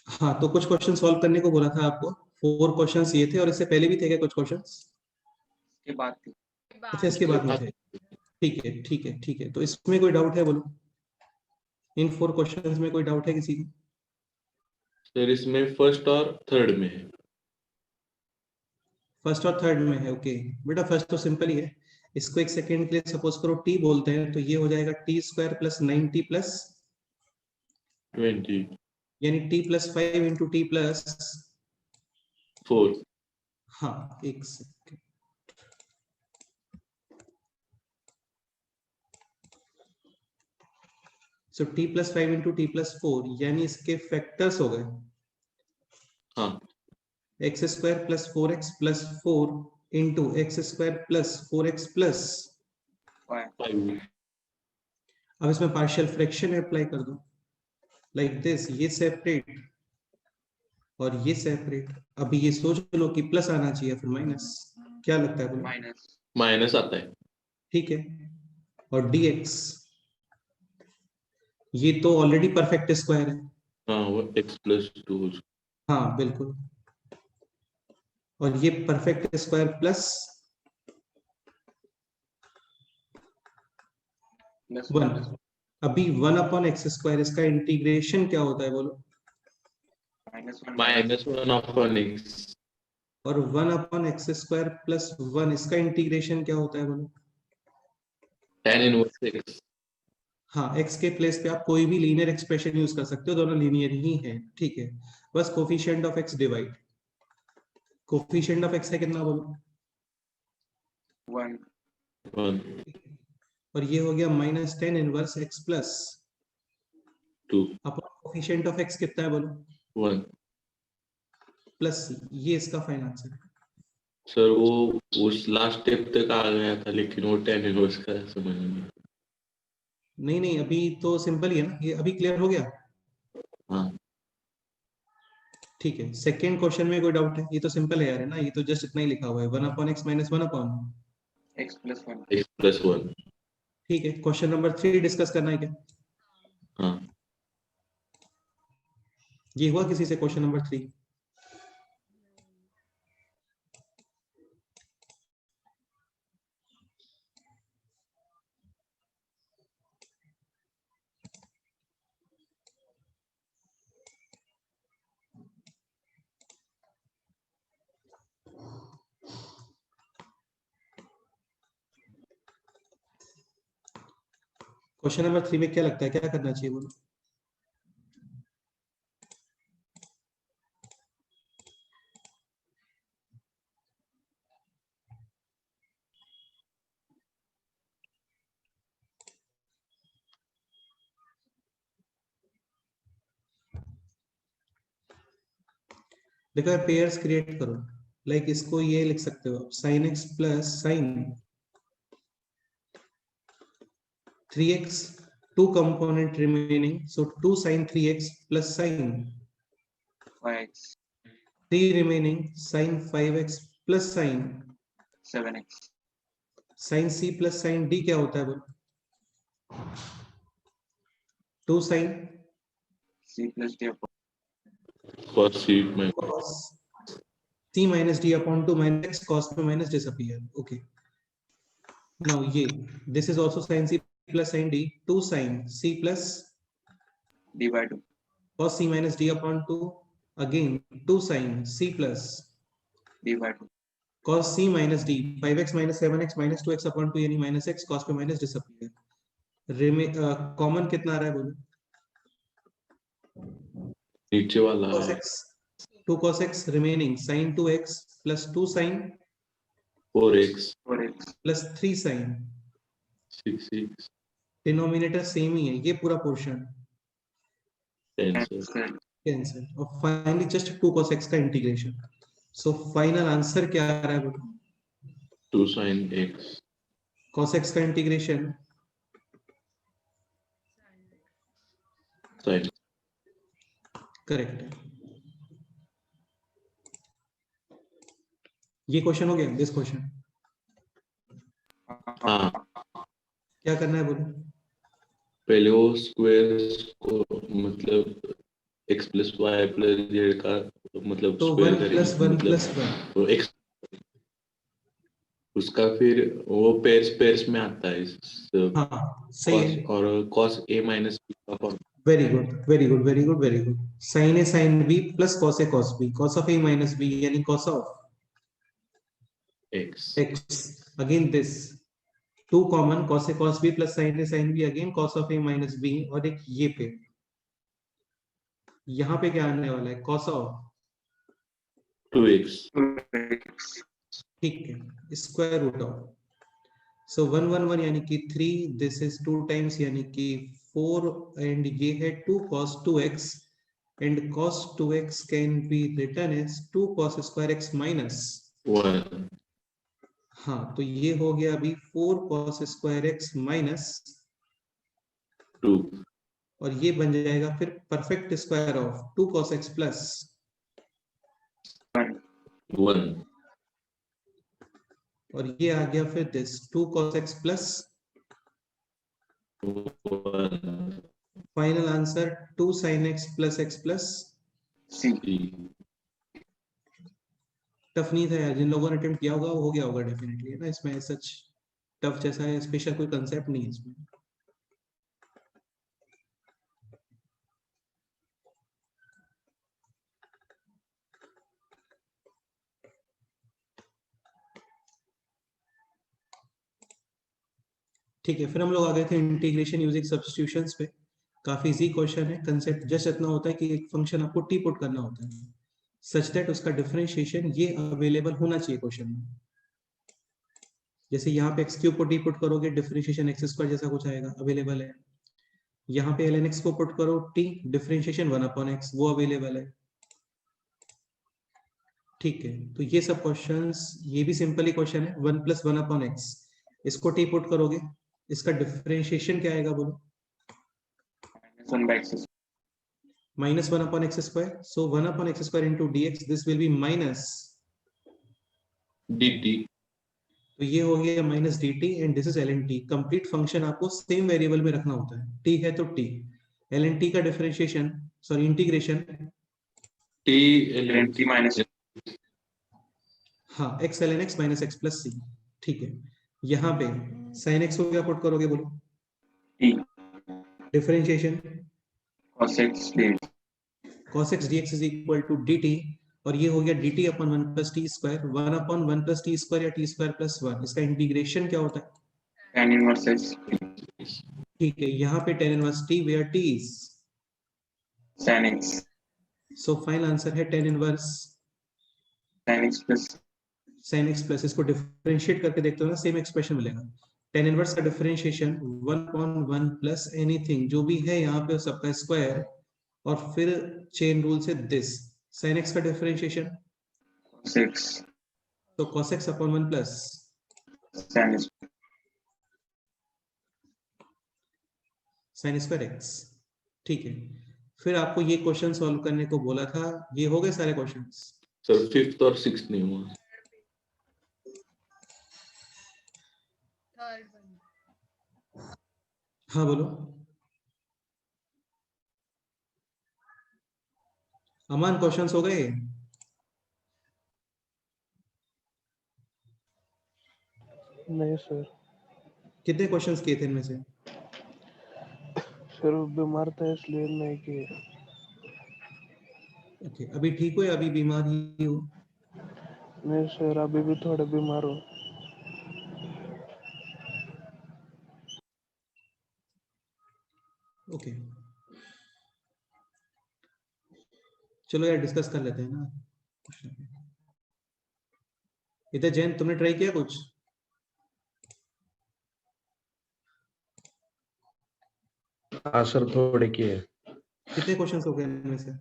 हाँ, तो कुछ क्वेश्चन सॉल्व करने को बोला था आपको। 4 क्वेश्चंस ये थे, और इससे पहले भी थे क्या कुछ क्वेश्चंस? के बाद थी। अच्छा, इसके बाद में थे। ठीक है, ठीक है, ठीक है। तो इसमें कोई डाउट है बोलो? इन 4 क्वेश्चंस में कोई डाउट है किसी को? सर इसमें फर्स्ट और थर्ड में है। फर्स्ट और थर्ड में है, ओके। बेटा फर्स्ट तो सिंपल ही है। इसको एक सेकेंड के लिए सपोज करो टी बोलते हैं, तो ये हो जाएगा टी स्क्वायर प्लस 90 प्लस 20 यानी T plus 5 into T plus 4। हाँ, एक second. So T plus 5 into T plus 4 यानी इसके फैक्टर्स हो गए हाँ X square plus 4x plus 4 into X square plus 4x plus 5। अब इसमें पार्शियल फ्रैक्शन अप्लाई कर दो लाइक दिस, ये सेपरेट और ये सेपरेट। अभी ये सोच लो कि प्लस आना चाहिए फिर माइनस। क्या लगता है बोलो? माइनस। माइनस आता है। ठीक है। और dx ये तो ऑलरेडी परफेक्ट स्क्वायर है। हाँ वो x प्लस 2। हाँ बिल्कुल। और ये परफेक्ट स्क्वायर प्लस प्लस 1। अभी 1/x², इसका इंटीग्रेशन क्या होता है बोलो? -1 अपॉन x। और 1/x² प्लस 1 इसका इंटीग्रेशन क्या होता है बोलो? tan inverse x। हाँ, x के प्लेस पे आप कोई भी लीनियर एक्सप्रेशन यूज कर सकते हो, दोनों लीनियर ही है। ठीक है। बस coefficient of x divide. Coefficient of x है कितना बोलो? 1। 1 और ये हो गया -10 inverse x plus 2 upon coefficient of x कितना है बोलो? 1। प्लस ये इसका फाइनल आंसर है। सर वो उस लास्ट स्टेप तक आ गया था, लेकिन वो tan इनवर्स का समझ नहीं। नहीं नहीं, अभी तो सिंपल ही है ना, ये अभी क्लियर हो गया। हाँ ठीक है। सेकंड क्वेश्चन में कोई डाउट है? ये तो सिंपल है यार, है ना? ये तो जस्ट इतना ही लिखा हुआ है, 1/x minus 1/। x plus 1। x plus 1। ठीक है। क्वेश्चन नंबर 3 डिस्कस करना है क्या? हाँ ये हुआ किसी से क्वेश्चन नंबर 3? क्वेश्चन नंबर 3 में क्या लगता है क्या करना चाहिए बोलो? देखो, पेयर्स क्रिएट करो। लाइक इसको ये लिख सकते हो sin x plus sine 3x, 2 component remaining, so 2 sin 3x plus sine 5x 3 remaining sin 5x plus sine 7x sin c plus sine d क्या होता है बोलो? 2 sin c plus d upon cos c में cos c minus d upon 2 minus x cos में minus disappear. Okay. Now ये this is also sin c plus sin d, 2 sin c plus d by 2 cos c minus d upon 2, again 2 sin c plus d by 2 cos c minus d, 5x minus 7x minus 2x upon 2 यानी minus x cos पे minus disappear. Common कितना आ रहा है बोलो? नीचे वाला cos है x 2 cos x remaining sin 2x plus 2 sin 4x 4x plus 3 sin, 6x denominator same ही है, ये पूरा पोर्शन 10 cancel कैंसिल, और फाइनली जस्ट 2 cos x का इंटीग्रेशन। सो फाइनल आंसर क्या आ रहा है बोलो? 2 sin x cos x का इंटीग्रेशन sin। करेक्ट है। ये क्वेश्चन हो गया, दिस क्वेश्चन हाँ क्या करना है बोलो? पहले वो स्क्वायर को मतलब x plus Y plus Z का मतलब तो स्क्वायर 1 प्लस करेंगे 1 मतलब प्लस 1, वो x उसका फिर वो पेयर्स पेयर्स में आता है हाँ सही कॉस है, और कॉस a माइनस b का form very good very good very good very good. Sine A sine B plus cos A cos B, cos of A minus B यानी cos of x X, again this two common, cos A cos B plus sine A sine B, again cos of A minus B, और एक ये पे, यहाँ पे क्या आने वाला है, कॉस ऑफ, 2x 2x ठीक है, स्क्वायर रूट ऑफ, सो 1 1 1 यानी कि 3, दिस इज 2 टाइम्स यानी कि 4, एंड ये है 2 cos 2x, and cos 2x can be written as 2 cos square x minus, 1 हाँ तो ये हो गया अभी 4 cos स्क्वायर x माइनस, 2 और ये बन जाएगा फिर perfect square of 2 cos x plus, 1 1 और ये आ गया फिर this 2 cos x plus, 1 final answer 2 sin x plus x plus. C tough नहीं था यार, जिन लोगों ने अटेम्प्ट किया होगा वो हो गया होगा डेफिनेटली, है ना, इसमें सच टफ जैसा है स्पेशल कोई कंसेप्ट नहीं है इसमें। ठीक है, फिर हम लोग आ गए थे इंटीग्रेशन यूजिंग सब्स्टिट्यूशंस पे। काफी इजी क्वेश्चन है, कंसेप्ट जस्ट इतना होता है कि एक फंक्शन आपको टी पुट करना होता है सच दैट उसका डिफरेंशिएशन ये अवेलेबल होना चाहिए क्वेश्चन में। जैसे यहाँ पे एक्स क्यूब को टी पुट करोगे, डिफरेंशिएशन एक्स स्क्वायर जैसा कुछ आएगा, अवेलेबल है। यहाँ पे ln x को पुट करो टी, डिफरेंशिएशन 1 अपॉन एक्स, वो अवेलेबल है। ठीक है, तो ये सब क्वेश्चंस, ये भी सिंपल ही क्वेश्चन है, 1 प्लस 1 अपॉन एक्स, इसको टी पुट करोगे, इसका डिफरेंशिएशन क्या आएगा बोलो, -1 by x minus 1 upon x square, so 1 upon x square into dx, this will be minus, dt तो ये हो गया minus D T, and this is L N T. Complete function आपको सेम वेरिएबल में रखना होता है, टी है तो टी, एल एन टी का differentiation, sorry integration, t ln t minus हाँ X L N X minus X plus C. ठीक है, यहाँ पे साइन एक्स को क्या पुट करोगे बोलो, t differentiation cos x dx cos x dx is equal to D T, और ये हो गया D T upon 1 plus T square, 1 upon 1 plus T square या टी स्क्वायर प्लस 1, इसका इंटीग्रेशन क्या होता है, tan inverse x ठीक है, यहाँ पे tan inverse t where t is, sin x so final answer है tan inverse sin x plus sin x plus, इसको डिफरेंशिएट करके देखते हो ना, सेम एक्सप्रेशन मिलेगा। tan इनवर्स का डिफरेंशिएशन 1/1 प्लस एनीथिंग जो भी है यहाँ पे सबका स्क्वायर, और फिर चेन रूल से दिस sin x का डिफरेंशिएशन, cos x तो cos x upon 1 plus sin x sin square x। ठीक है, फिर आपको ये क्वेश्चन सॉल्व करने को बोला था, ये हो गए सारे क्वेश्चंस। सर 5th और 6th नहीं हुआ। हाँ बोलो अमान, क्वेश्चंस हो गए, नहीं सर। कितने क्वेश्चंस किए थे इनमें से, सर वो बीमार था इसलिए नहीं किए। ओके अभी ठीक हो या अभी बीमार ही हो, नहीं सर, अभी भी थोड़ा बीमार हूँ। ओके चलो यार डिस्कस कर लेते हैं ना। इधर जैन तुमने ट्राई किया कुछ, हाँ सर, थोड़े किए कितने क्वेश्चंस हो गए इनमें से,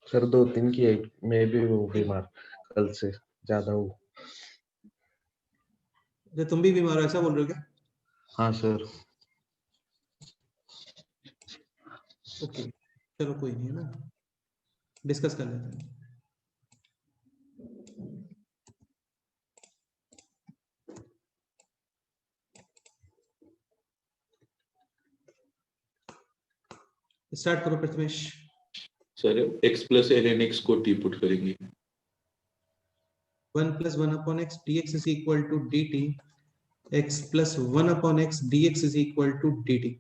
सर, 2-3 किए। मैं भी वो ठीक। बीमार कल से ज्यादा हूँ। तो तुम भी बीमार हो ऐसा बोल रहे हो क्या, हाँ सर। ओके चलो कोई नहीं है ना, डिस्कस कर लेते हैं। स्टार्ट करो Prathamesh. Sir x plus ln x को t पुट करेंगे 1 plus 1 upon x dx is equal to dt, x plus 1 upon x dx is equal to dt.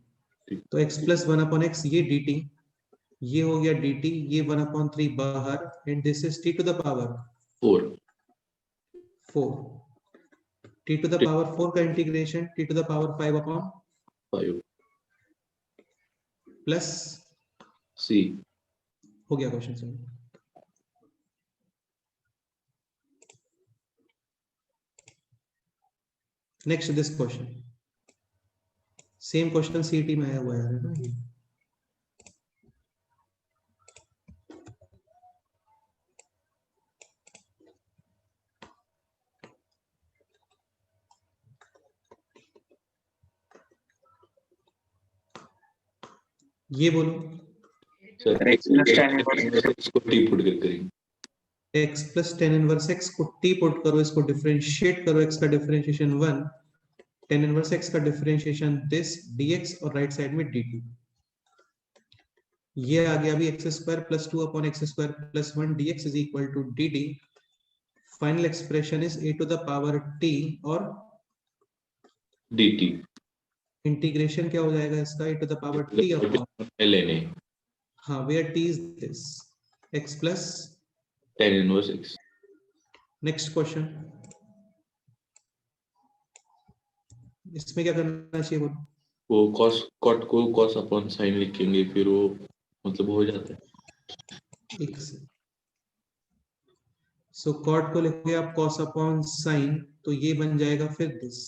तो x plus 1 upon x ये dt, ये हो गया dt, ये 1 upon 3 बाहर, and this is t to the power 4 4. t to the power 4 का integration t to the power 5 upon 5 plus c हो गया question sir. Next this question, same question सीटी में आया हुआ है ना ये बोलो. Sir x plus tan inverse x को t पुट कर करेंगे x plus tan inverse x को t पुट करो, इसको डिफरेंशिएट करो, x का डिफरेंशिएशन 1, tan inverse x का डिफरेंशिएशन दिस dx और राइट साइड में dt. ये आ गया अभी x square plus 2 upon x square plus 1 dx is equal to dt. Final expression is a to the power t और dt integration क्या हो जाएगा इसका, a to the power t upon ln a हाँ where t is this x plus. tan inverse x next question, इसमें क्या करना चाहिए बोलो. वो cos cot को cos अपॉन sin लिखेंगे फिर वो मतलब हो जाता है एक से सो कॉट को लिखोगे आप cos अपॉन sin, तो ये बन जाएगा फिर this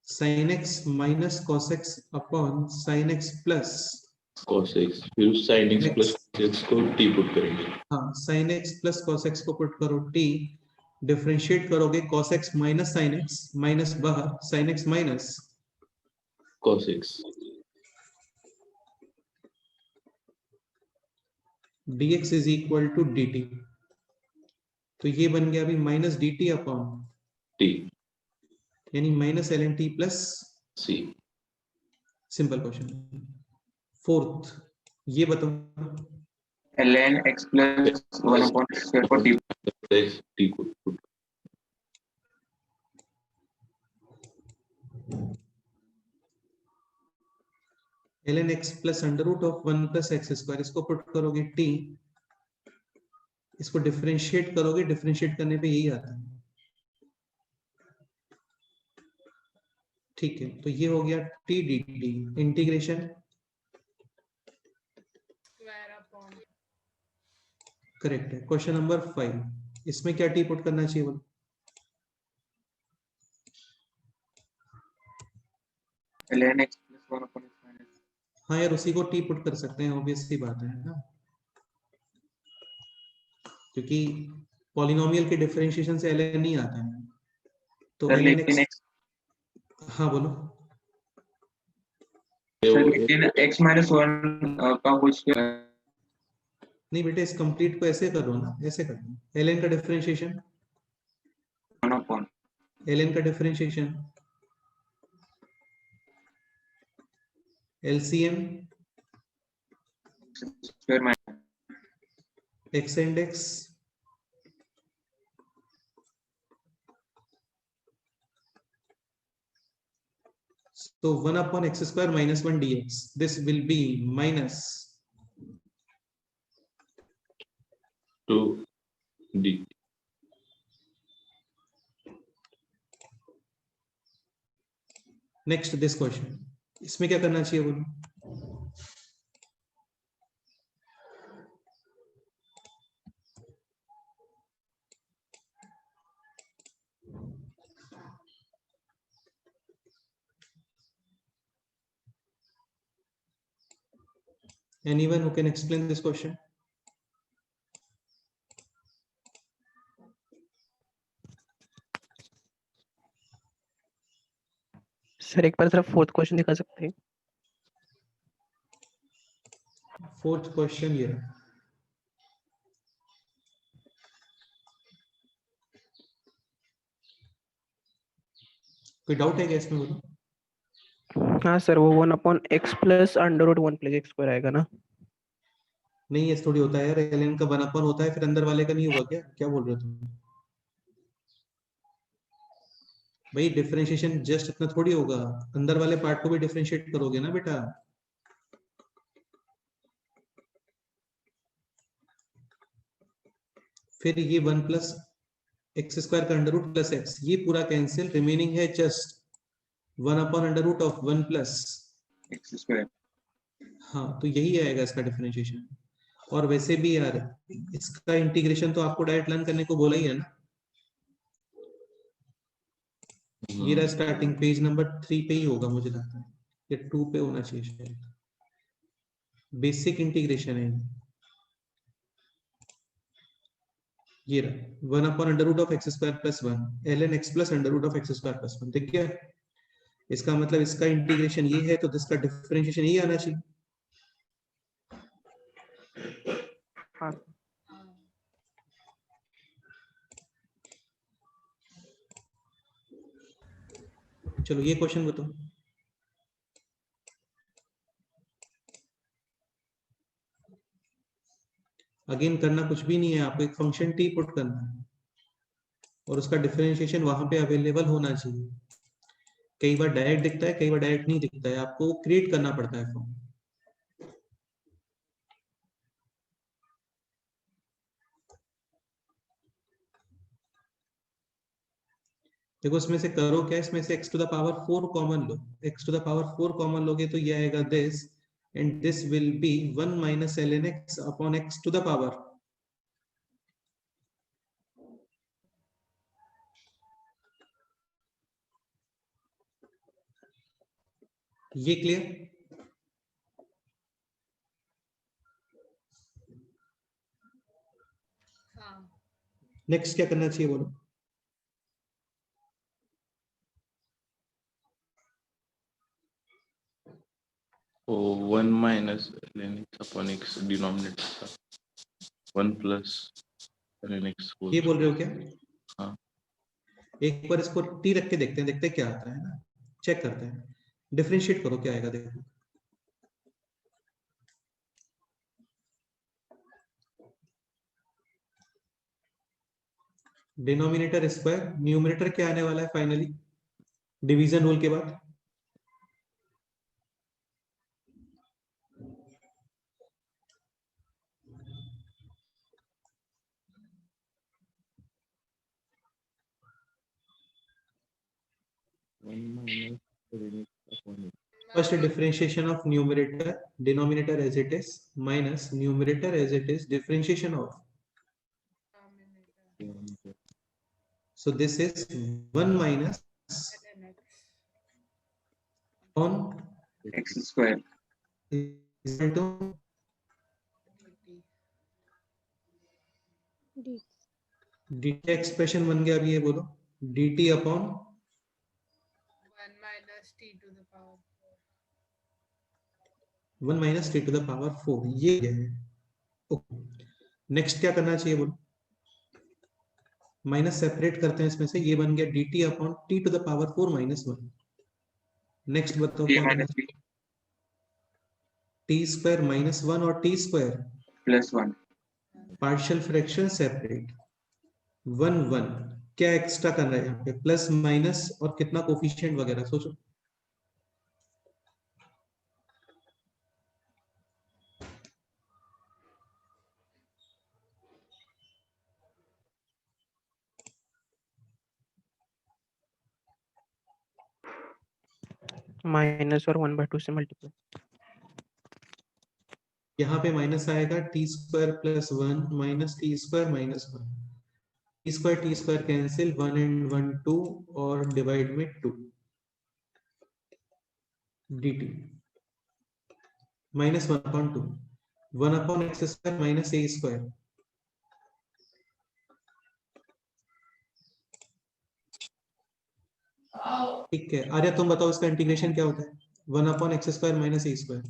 sin x minus cos x upon sin x plus cos x फिर sin x प्लस x को t पुट करेंगे हाँ sin x plus cos x को पुट करो t, डिफरेंशिएट करोगे cos x minus sin x, minus बाहर sin x minus cos x dx is equal to dt. तो ये बन गया अभी माइनस dt अपॉन t यानी minus ln t plus c simple question. Fourth ये बताओ, ln x plus 1 upon x square for t. x t को put ln x plus under root of 1 plus x square, इसको put करोगे t, इसको differentiate करोगे, differentiate करने पे यही आता है. ठीक है, तो ये हो गया t dt इंटीग्रेशन करेक्ट है. क्वेश्चन नंबर 5, इसमें क्या t पुट करना चाहिए बोलो. ln x plus 1 upon x minus हाँ यार उसी को t पुट कर सकते हैं, ऑब्वियस सी बात है ना, क्योंकि पॉलिनोमियल के डिफरेंशिएशन से ln नहीं आता है. तो सर ln लेकिन x, हाँ बोलो. सर लेकिन x minus 1 का होल स्क्वायर नहीं बेटे, इस कंप्लीट को ऐसे करो ना, ऐसे करो. ln का डिफरेंशिएशन, 1 upon ln का differentiation LCM square minus x and x so 1 upon x square minus 1 dx, this will be minus 2 d next this question, इसमें क्या करना चाहिए बोलो. Anyone who can explain this question? Sir एक बार सिर्फ fourth question दिखा सकते हैं. फोर्थ क्वेश्चन ये रहा. कोई डाउट है क्या इसमें बोलो. हाँ सर, वो 1 upon x plus under root 1 plus x square आएगा ना. नहीं ऐसे थोड़ी होता है यार, ln का 1 होता है फिर अंदर वाले का नहीं होगा क्या? क्या बोल रहे हो तुम भाई? डिफरेंशिएशन जस्ट इतना थोड़ी होगा, अंदर वाले पार्ट को भी डिफरेंशिएट करोगे ना बेटा। फिर ये 1 प्लस एक्स स्क्वायर का अंडर रूट प्लस एक्स, ये पूरा कैंसिल, रिमेनिंग है जस्ट 1/√1 प्लस। x square. हाँ तो यही आएगा इसका डिफरेंशिएशन। और वैसे भी यार इसका इंटीग्रेशन तो आपको डायरेक्ट लर्न करने को बोला ही है ना। ये रहा स्टार्टिंग पेज नंबर 3 पे ही होगा मुझे लगता है, या 2 पे होना चाहिए शायद। बेसिक इंटीग्रेशन है ये रहा 1/√x² + 1 ln x plus √x² + 1। ठीक है, इसका मतलब इसका इंटीग्रेशन ये है तो इसका डिफरेंशिएशन ये आना चाहिए। हाँ चलो ये क्वेश्चन बताओ। अगेन करना कुछ भी नहीं है, आपको एक फंक्शन t पुट करना है और उसका डिफरेंशिएशन वहां पे अवेलेबल होना चाहिए। कई बार डायरेक्ट दिखता है, कई बार डायरेक्ट नहीं दिखता है, आपको क्रिएट करना पड़ता है फॉर्म। देखो इसमें से करो क्या, इसमें से x⁴ कॉमन लो, x⁴ कॉमन लोगे तो ये आएगा this, and this will be 1 - ln x upon x⁴। ये क्लियर? नेक्स्ट क्या करना चाहिए बोलो? ओ 1 minus ln x upon x denominator का 1 प्लस ln x होल ये बोल रहे हो क्या? हाँ। एक बार इसको t रख के देखते हैं क्या आता है ना, चेक करते हैं, डिफरेंशिएट करो क्या आएगा देखो। डिनोमिनेटर स्क्वायर, न्यूमरेटर क्या आने वाला है फाइनली डिवीजन रूल के बाद? First differentiation of numerator, denominator as it is, minus numerator as it is, differentiation of. So this is 1 minus on X square. is equal to dt expression बन गया। अभी ये बोलो dt अपॉन 1 - t⁴ ये है। Next क्या करना चाहिए बोलो? माइनस सेपरेट करते हैं इसमें से, ये बन गया dt अपॉन t⁴ -1। नेक्स्ट बताओ T क्या करना minus है? B t² - 1 और t², plus 1. Partial fraction separate 1 1, क्या एक्स्ट्रा करना है यहाँ पे? प्लस माइनस और कितना कोफिशिएंट वगैरह सोचो। माइनस और 1/2 से मल्टीप्लाई। यहाँ पे माइनस आएगा t² + 1 minus t² - 1, t² cancel, 1 and 1 2 और डिवाइड में 2 dt -1/2 1/x² - a²। ठीक है आर्या तुम बताओ इसका इंटीग्रेशन क्या होता है? 1/x² - a²।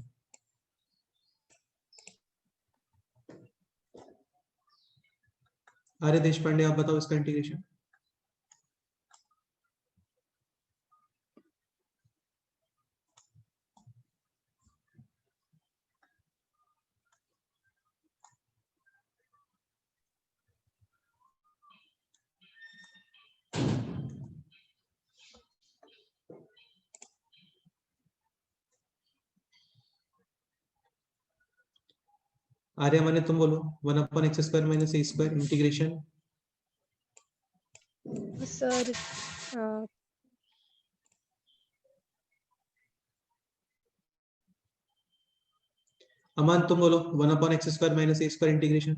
आर्य देश पांडे आप बताओ इसका इंटीग्रेशन। आर्या माने तुम बोलो 1/x² - a² इंटीग्रेशन सर अमान तुम बोलो 1/x² - a² integration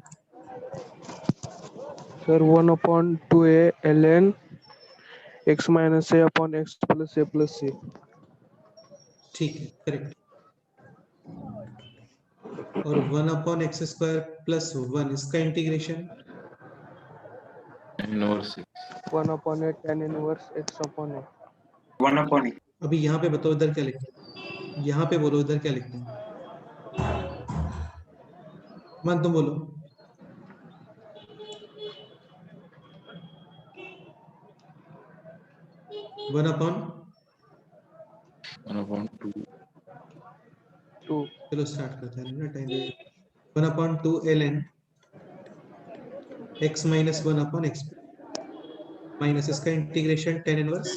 sir 1/2a ln x minus a upon x plus a plus c. ठीक है करेक्ट और 1/x² + 1 इसका integration 10 over 6. 1/a tan inverse x upon a. 1/8. अभी यहाँ पे बताओ इधर क्या लिखते हैं यहाँ पे बोलो इधर क्या लिखते हैं मान तुम बोलो 1/, 1/2. 2. चलो स्टार्ट करते हैं ना time 1/2 ln x - 1/x minus इसका इंटीग्रेशन tan इनवर्स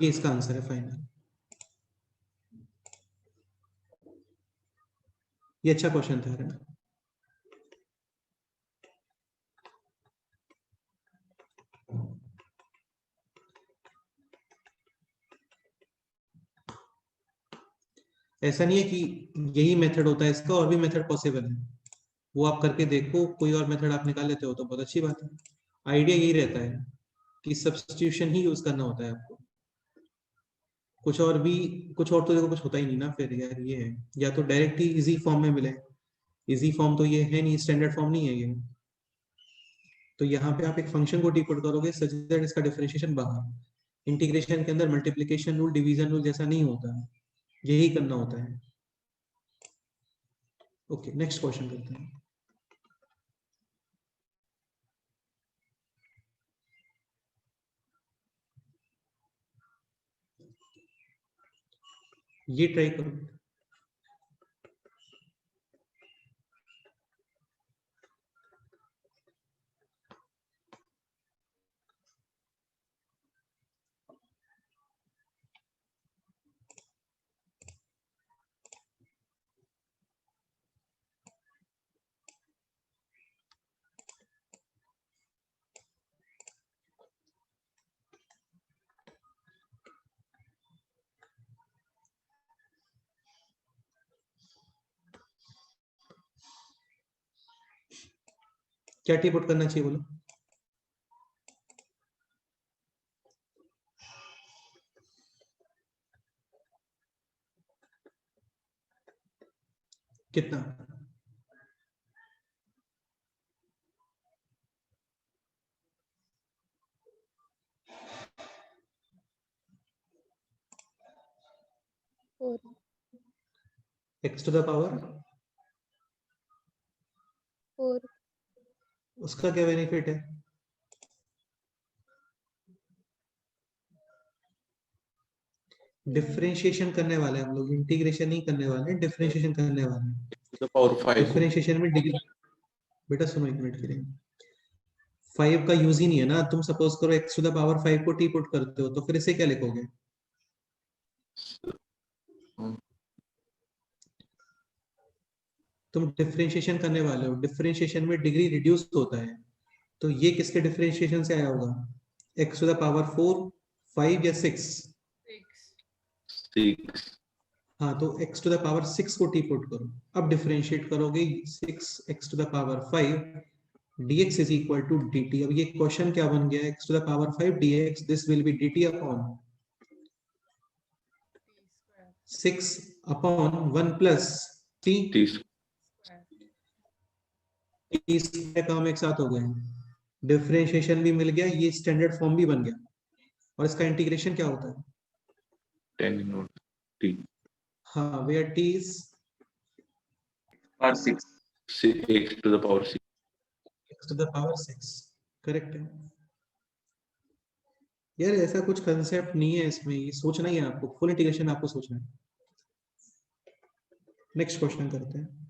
ये इसका आंसर है फाइनल ये अच्छा क्वेश्चन था है ना ऐसा नहीं है कि यही मेथड होता है इसका और भी मेथड पॉसिबल है वो आप करके देखो कोई और मेथड आप निकाल लेते हो तो बहुत अच्छी बात है आइडिया यही रहता है कि सब्स्टिट्यूशन ही यूज करना होता है आपको कुछ और भी कुछ और तो देखो कुछ होता ही नहीं ना फिर यार ये है या तो डायरेक्ट ही इजी फॉर्म में मिले इजी फॉर्म तो ये है नहीं स्टैंडर्ड फॉर्म नहीं है ये तो यहाँ पे आप एक फंक्शन को डिकोड करोगे सच दैट इसका डिफरेंशिएशन बाहर इंटीग्रेशन के अंदर मल्टीप्लिकेशन रूल डिवीजन रूल जैसा नहीं होता यही करना होता है ओके नेक्स्ट क्वेश्चन करते हैं ये ट्राई करो क्या टीपुट करना चाहिए बोलो कितना four x to the power four उसका क्या बेनिफिट है डिफरेंशिएशन करने वाले हैं हम लोग इंटीग्रेशन नहीं करने वाले हैं डिफरेंशिएशन करने वाले हैं To the power 5. डिफरेंशिएशन में डिग्री बेटा सुनो एक मिनट के लिए 5 का यूज ही नहीं है ना तुम सपोज करो x to the पावर 5 को टी पुट करते हो तो फिर इसे क्या लिखोगे तुम डिफरेंशिएशन करने वाले हो डिफरेंशिएशन में डिग्री रिड्यूस होता है तो ये किसके डिफरेंशिएशन से आया होगा x to the पावर 4 5 या 6 6. हाँ तो x to the पावर 6 को टी पुट करो अब डिफरेंशिएट करोगे 6x to the power 5 dx is equal to dt अब ये क्वेश्चन क्या बन गया x to the power 5 dx this will be dt upon 6 upon 1 plus t T. t square काम एक साथ हो गए डिफरेंशिएशन भी मिल गया ये स्टैंडर्ड फॉर्म भी बन गया और इसका इंटीग्रेशन क्या होता है 10 inverse T. हाँ where t is Or 6. X to the power 6. x to the power 6 correct है यार ऐसा कुछ कंसेप्ट नहीं है इसमें ये सोचना ही है आपको फुल इंटीग्रेशन आपको सोचना है नेक्स्ट क्वेश्चन करते हैं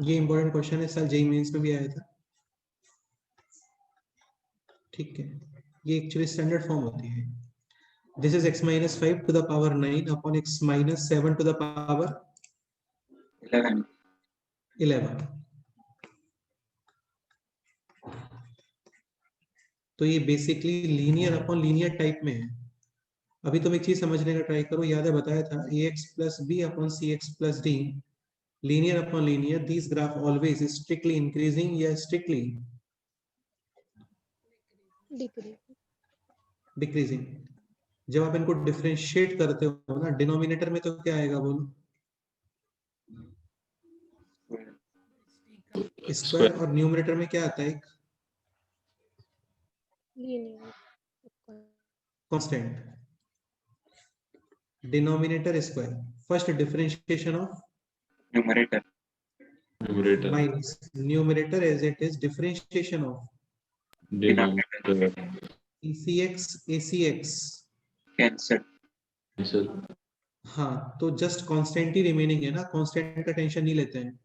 ये इंपॉर्टेंट क्वेश्चन है, साल जेईई मेंस में भी आया था। ठीक है, ये एक्चुअली स्टैंडर्ड फॉर्म होती है। This is x minus 5 to the power 9 upon x minus 7 to the power 11। तो ये basically linear upon linear type में है। अभी तुम एक चीज समझने का ट्राई करो, याद है बताया था ax plus b upon cx plus d linear upon linear, these graph always is strictly increasing या strictly Decrease. डिक्रीजिंग। जब आप इनको डिफरेंशिएट करते हो ना, डिनोमिनेटर में तो क्या आएगा बोलो? स्क्वायर। और न्यूमरेटर में क्या आता है? एक Linear. Constant. Denominator square, first differentiation of numerator, minus numerator as it is differentiation of denominator ECX ACX। cancel, हाँ, तो जस्ट कांस्टेंट ही रिमेनिंग है ना, कांस्टेंट का टेंशन नहीं लेते हैं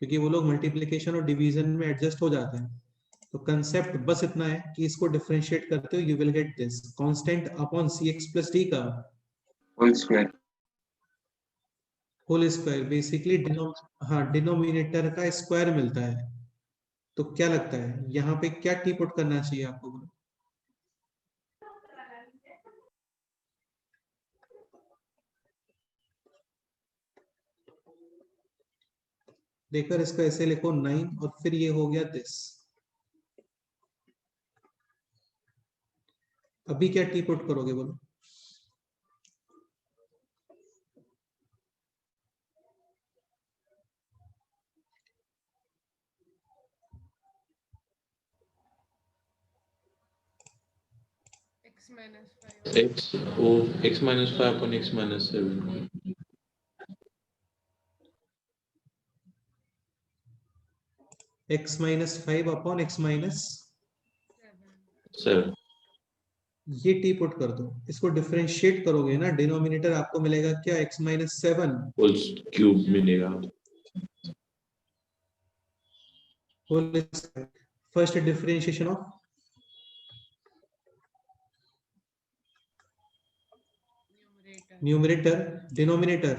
क्योंकि वो लोग मल्टीप्लिकेशन और डिवीजन में एडजस्ट हो जाते हैं। तो कंसेप्ट बस इतना है कि इसको डिफरेंशिएट करते हो, you will get this constant upon CX plus D का whole square, whole square. Basically denominator का स्क्वायर मिलता है। तो क्या लगता है यहाँ पे क्या टी पुट करना चाहिए आपको? देखकर इसका ऐसे लिखो 9 और फिर ये हो गया दिस। अभी क्या टी पुट करोगे बोलो? x minus 5 upon x minus 7 x minus 5 upon x minus 7 ये टी पुट कर दो। इसको डिफरेंशिएट करोगे ना, डिनोमिनेटर आपको मिलेगा क्या? x minus 7 होल क्यूब मिलेगा। Whole square. First differentiation of numerator denominator.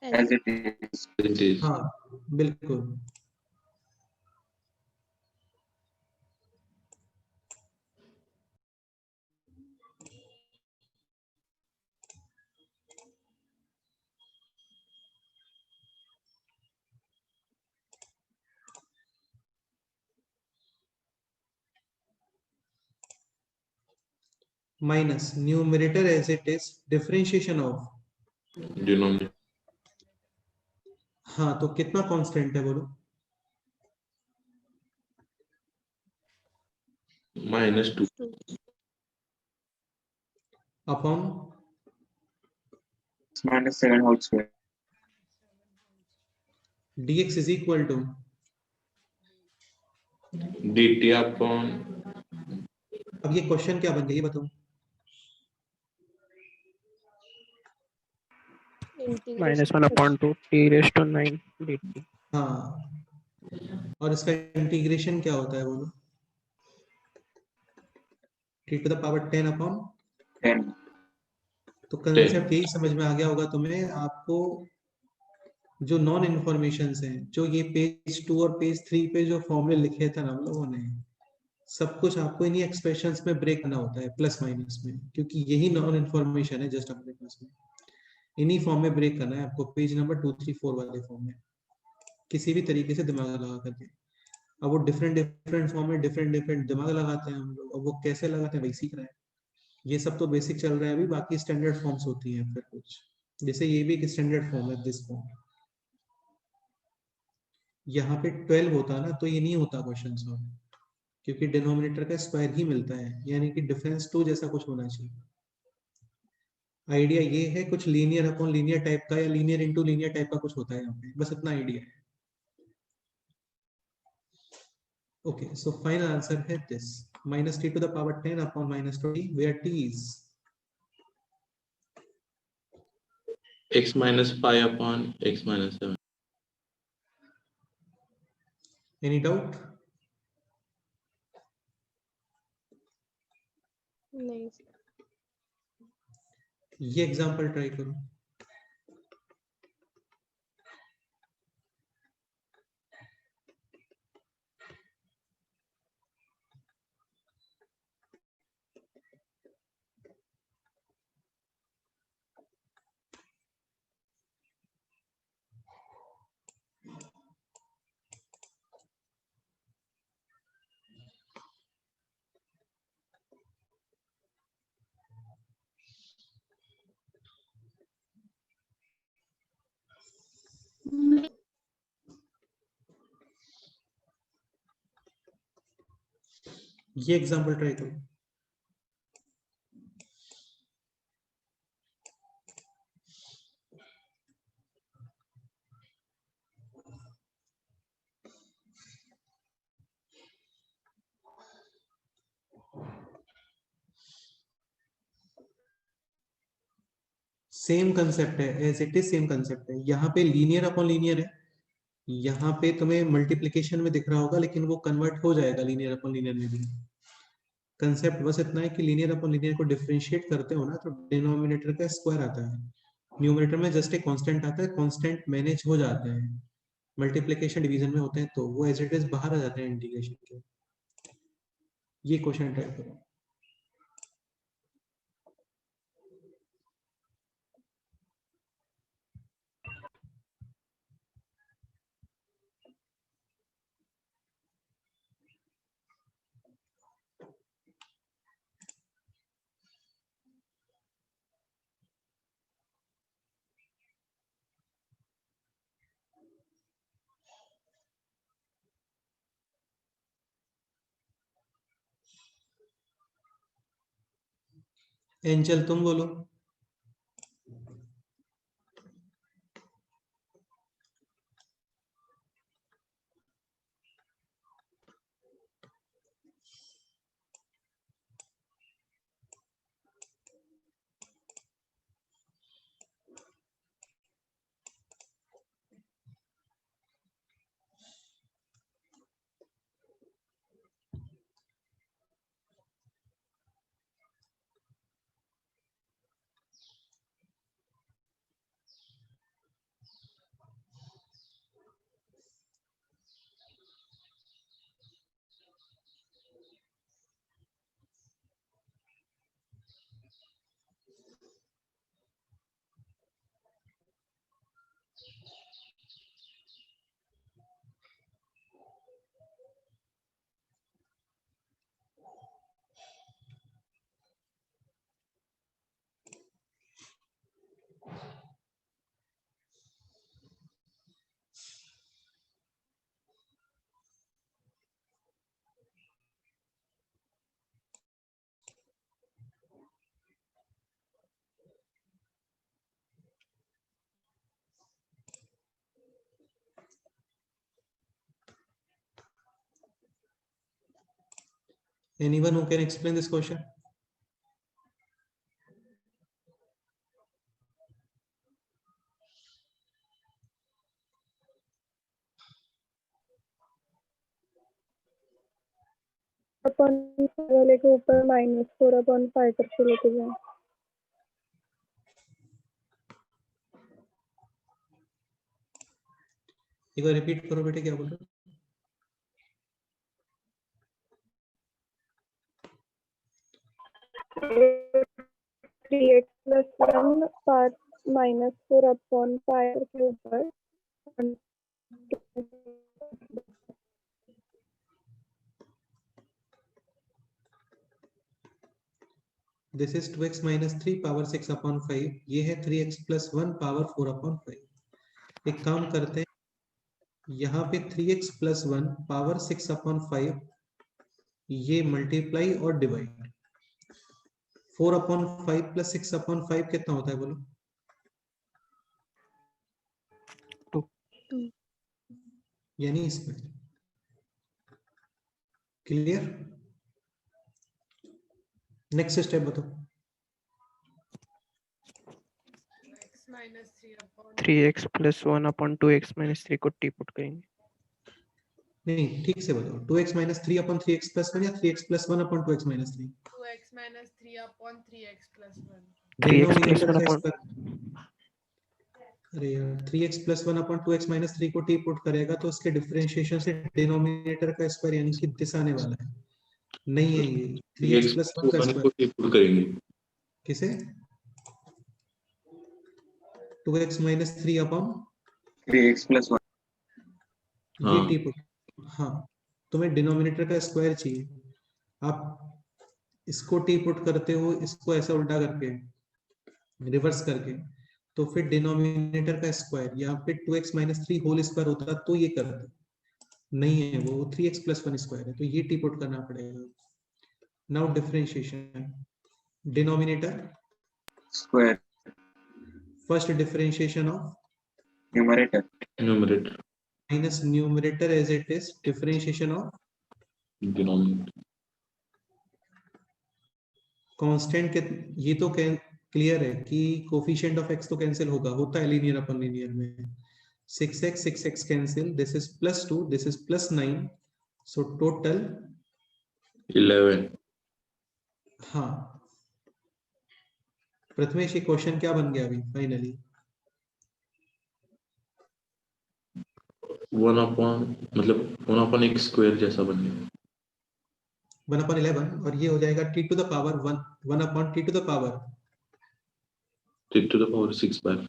as it is, It is हाँ बिल्कुल। Minus numerator as it is differentiation of. denominator हाँ, तो कितना कांस्टेंट है बोलो? -2 upon minus 7 whole square, dx is equal to dt upon अब ये question क्या बन गया ये बताओ? -1/2 t raised to 9 dt। हाँ, और इसका इंटीग्रेशन क्या होता है बोलो? t to the power 10 upon 10, तो कंसेप्ट यही समझ में आ गया होगा तुम्हें। आपको जो नॉन इन्फॉर्मेशन है, जो ये पेज 2 और पेज 3 पे जो फॉर्मूले लिखे थे ना हम लोगों ने, सब कुछ आपको इन्हीं एक्सप्रेशंस में ब्रेक करना होता है प्लस माइनस में, क्योंकि यही नॉन इन्फॉर्मेशन है जस्ट अपने पास में। इन्हीं फॉर्म में ब्रेक करना है आपको, पेज नंबर 2, 3, 4 वाले फॉर्म में, किसी भी तरीके से दिमाग लगा करके। अब वो डिफरेंट फॉर्म में डिफरेंट दिमाग लगाते हैं हम लोग, अब वो कैसे लगाते हैं वही सीख रहे हैं। ये सब तो बेसिक चल रहा है अभी, बाकी स्टैंडर्ड फॉर्म्स होती हैं फिर कुछ, जैसे ये भी एक स्टैंडर्ड फॉर्म है दिस फॉर्म। यहाँ पे 12 होता ना तो ये नहीं होता क्वेश्चन सॉल्व, क्योंकि डिनोमिनेटर का स्क्वायर ही मिलता है, यानी कि डिफरेंस 2 जैसा कुछ होना चाहिए। आइडिया ये है कुछ लीनियर अपॉन लीनियर टाइप का या लीनियर इनटू लीनियर टाइप का कुछ होता है यहाँ पे, बस इतना आइडिया है। ओके, सो फाइनल आंसर है this -t to the power 10 upon -20 where t is x minus 5 upon x minus 7 any doubt? नहीं sir. ये एग्जांपल ट्राई करो। ये एग्जांपल ट्राई करो। सेम कंसेप्ट है, as it is same concept है। यहाँ पे लीनियर अपॉन लीनियर है, यहाँ पे तुम्हें मल्टीप्लिकेशन में दिख रहा होगा, लेकिन वो कन्वर्ट हो जाएगा लीनियर अपॉन लीनियर में भी। कंसेप्ट बस इतना है कि लीनियर अपॉन लीनियर को डिफरेंशिएट करते हो ना, तो डिनोमिनेटर का स्क्वायर आता है, न्यूमरेटर में जस्ट एक कांस्टेंट आता है, कांस्टेंट मैनेज हो जाते हैं। मल्टीप्लिकेशन डिवीजन में होते हैं तो वो एज इट इज बाहर आ जाते हैं इंटीग्रेशन के। ये क्वेश्चन ट्राई करो। एंजल तुम बोलो। Anyone who can explain this question? अपन वाले के ऊपर -4/5 करके लेके जाए। एक बार रिपीट करो बेटे, क्या बोल रहे हो? (3x+1) पार्ट -4/5 के ऊपर दिस इज 2x - 3 पावर 6/5। ये है 3x+1 पावर 4/5। एक काम करते हैं, यहाँ पे 3x+1 पावर 6/5 ये मल्टीप्लाई और डिवाइड। 4/5 + 6/5 कितना होता है बोलो? 2। यानी इसमें क्लियर। नेक्स्ट स्टेप बताओ। 3x + 1/2x - 3 को टी पुट करेंगे। नहीं, ठीक से बताओ, 2x minus 3 upon 3x plus 1 या 3x plus 1 upon 2x minus 3? 2x minus 3 upon 3x plus 1. 3x plus denominator 1 का upon स्क्वायर, अरे यार 3x plus 1 upon 2x minus 3 को t पुट करेगा तो उसके डिफरेंशिएशन से डिनोमिनेटर का स्क्वायर यानी कि दिस आने वाला है, नहीं है ये 3x प्लस 1 का वन को स्क्वायर। पुट करेंगे। किसे? 2x minus 3 upon 3x plus 1. ये हाँ। t पुट, हाँ तुम्हें डिनोमिनेटर का स्क्वायर चाहिए, आप इसको t पुट करते हो, इसको ऐसा उल्टा करके रिवर्स करके, तो फिर डिनोमिनेटर का स्क्वायर यहाँ पे 2x माइनस 3 होल स्क्वायर होता तो ये करते, नहीं है वो 3x प्लस 1 स्क्वायर है, तो ये टी पुट करना पड़ेगा। Now differentiation, denominator Square. First differentiation of Numerator. Numerator minus numerator as it is differentiation of denominator constant के, ये तो क्लियर है कि कोफिशिएंट ऑफ x तो कैंसिल होगा, होता है लीनियर अपन लीनियर में, 6x cancel, this is plus 2, this is plus 9, so total 11 हाँ। प्रथमेश ये क्वेश्चन क्या बन गया अभी फाइनली? 1 अपॉन मतलब 1 अपॉन x स्क्वायर जैसा बन गया। 1 अपॉन 11 और ये हो जाएगा t to the power 1 upon t to the power, 10 to the power 6/5।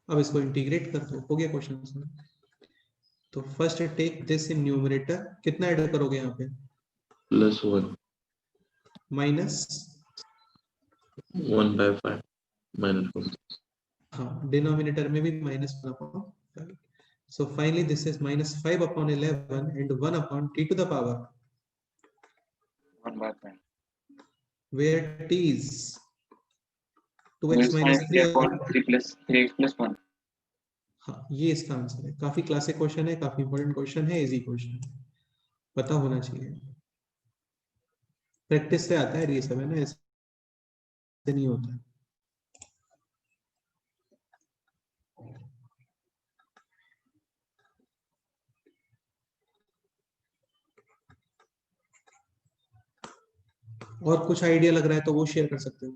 अब इसको इंटीग्रेट कर दो, हो गया क्वेश्चन। तो first take this in numerator, कितना ऐड करोगे यहाँ पे? +1 माइनस 1/5 -1। हाँ, डिनोमिनेटर में भी minus 1 upon 5, so finally this is minus 5 upon 11 and 1 upon t to the power 1/5. Where t is 2x Minus minus 3 upon 3। 3x plus 1. हाँ, ये इसका आंसर है। काफी क्लासिक क्वेश्चन है, काफी इंपॉर्टेंट क्वेश्चन है, इजी क्वेश्चन है, पता होना चाहिए, प्रैक्टिस से आता है ये सब, है ना, ऐसे नहीं होता है। और कुछ आइडिया लग रहा है तो वो शेयर कर सकते हो।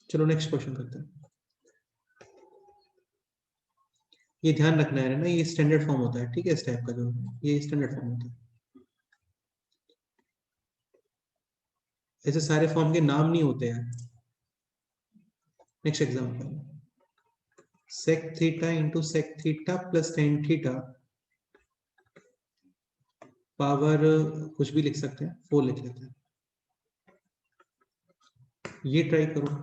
चलो नेक्स्ट क्वेश्चन करते हैं। ये ध्यान रखना है ना, ये स्टैंडर्ड फॉर्म होता है, ठीक है, इस टाइप का जो ये स्टैंडर्ड फॉर्म होता है, ऐसे सारे फॉर्म के नाम नहीं होते हैं। Next example, sec theta into sec theta plus tan theta power कुछ भी लिख सकते हैं, 4 लिख लेते हैं, ये ट्राई करो।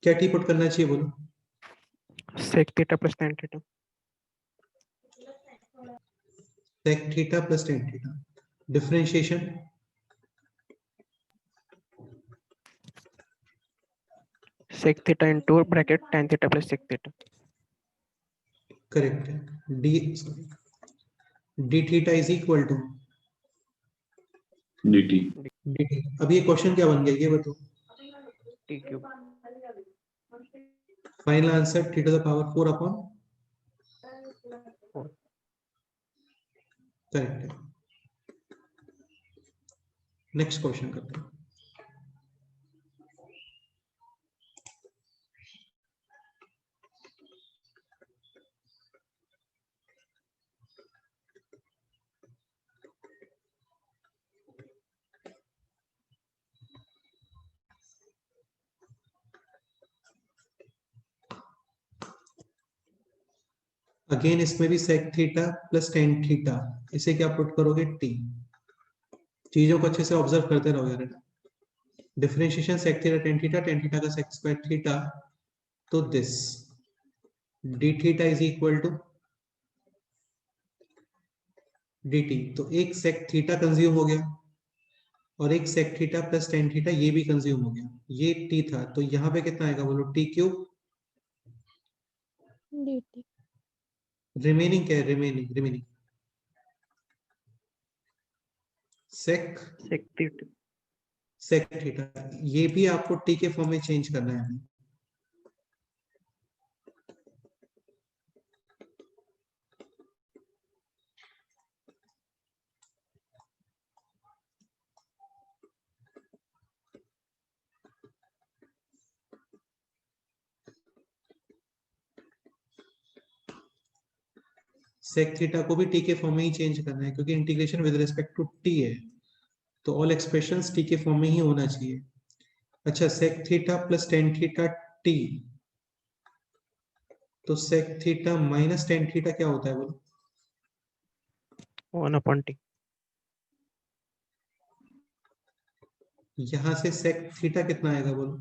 क्या टी पुट करना चाहिए बोलो? sec theta plus tan theta। sec theta plus tan theta, differentiation sec theta into bracket tan theta plus sec theta। Correct है। D theta is equal to dt dt। अब ये question क्या बन गया ये बताओ। T cube. Final answer t to the power 4 upon, correct है। Next question करते हैं। अगेन इसमें भी sec theta plus tan theta, इसे क्या पुट करोगे t। चीजों को अच्छे से ऑब्जर्व करते रहो यार। Differentiation sec theta tan theta का sec स्क्वायर थीटा, तो this d theta is equal to dt। तो एक sec थीटा कंज्यूम हो गया और एक sec theta plus tan theta ये भी कंज्यूम हो गया, ये t था। तो यहाँ पे कितना आएगा बोलो, t क्यूब। dt रिमेनिंग क्या है, रिमेनिंग sec थीटा, ये भी आपको t के फॉर्म में चेंज करना है। sec थीटा को भी t के फॉर्म में ही चेंज करना है, क्योंकि integration with respect to t है, तो ऑल एक्सप्रेशंस t के फॉर्म में ही होना चाहिए। अच्छा, sec theta plus tan theta t, तो sec theta minus tan theta क्या होता है बोलो। 1/t। यहां से sec थीटा कितना आएगा बोलो।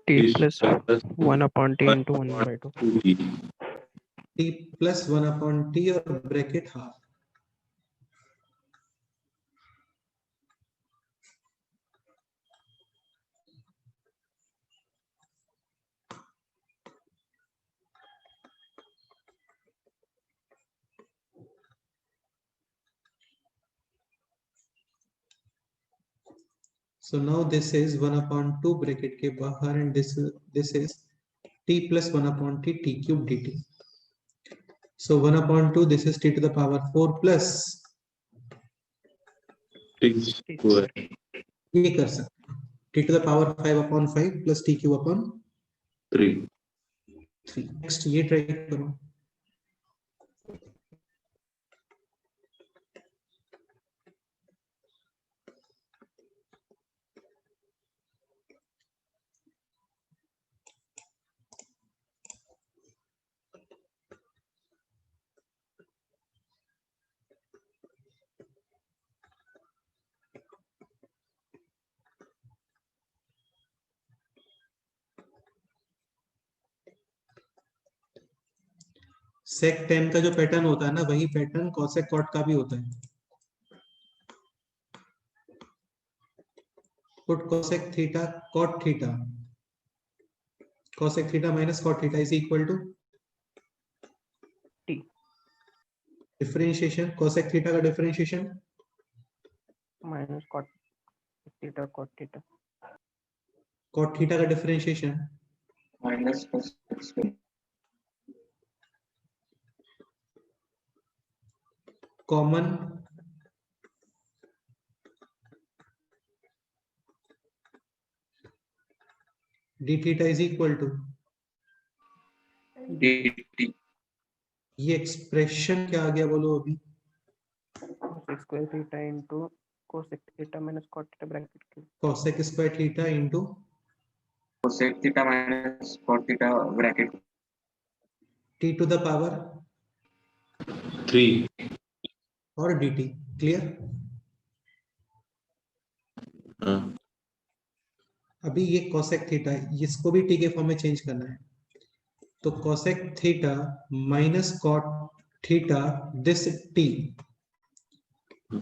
t plus 1/t into 1/2। t plus 1/t और bracket half. So now this is 1/2 bracket के बाहर, and this is t plus 1/t t cube dt. So 1/2 this is t to the power 4 plus, t square ये कर सकते हैं t to the power 5/5 plus t cube upon 3 3। Next ये try करो। sec tan का जो pattern होता है ना, वही पैटर्न cosec cot का भी होता है। पुट cosec थीटा cot थीटा, cosec theta minus cot theta is equal to t differentiation cosec theta का differentiation minus cot theta cot theta। cot theta का differentiation minus cosec square common d theta is equal to, dt ये expression क्या आ गया बोलो अभी। cosec square theta into cosec theta minus cot theta bracket cube। cosec square theta into cosec theta minus cot theta bracket t to the पावर 3 और dt। Clear. अभी ये cosec थीटा है, इसको भी t के फॉर्म में चेंज करना है, तो cosec theta minus cot theta this t,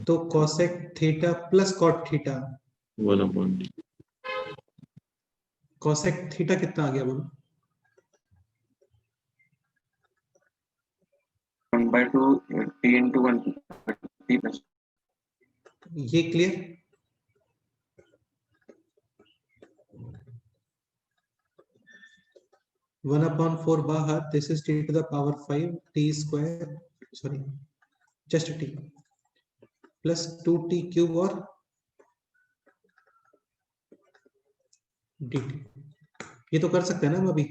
तो cosec theta plus cot theta, 1/t cosec theta कितना आ गया बोलो। 1/2 t into 1 t plus ये क्लियर? वन अपॉन 4 बाहर, this is T to the power 5 T square, sorry just T plus 2t cube और dt। ये तो कर सकते हैं ना हम अभी?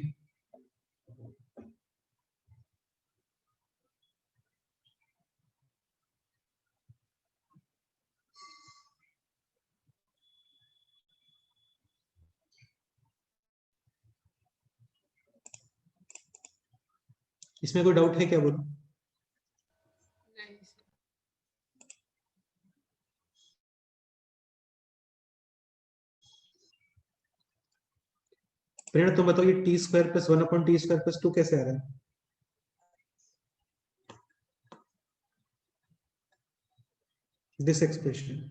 इसमें कोई डाउट है क्या? बोलो। नहीं sir. प्रेरणा तुम बताओ, ये T square plus 1 upon T square plus 2 कैसे आ रहा है? दिस एक्सप्रेशन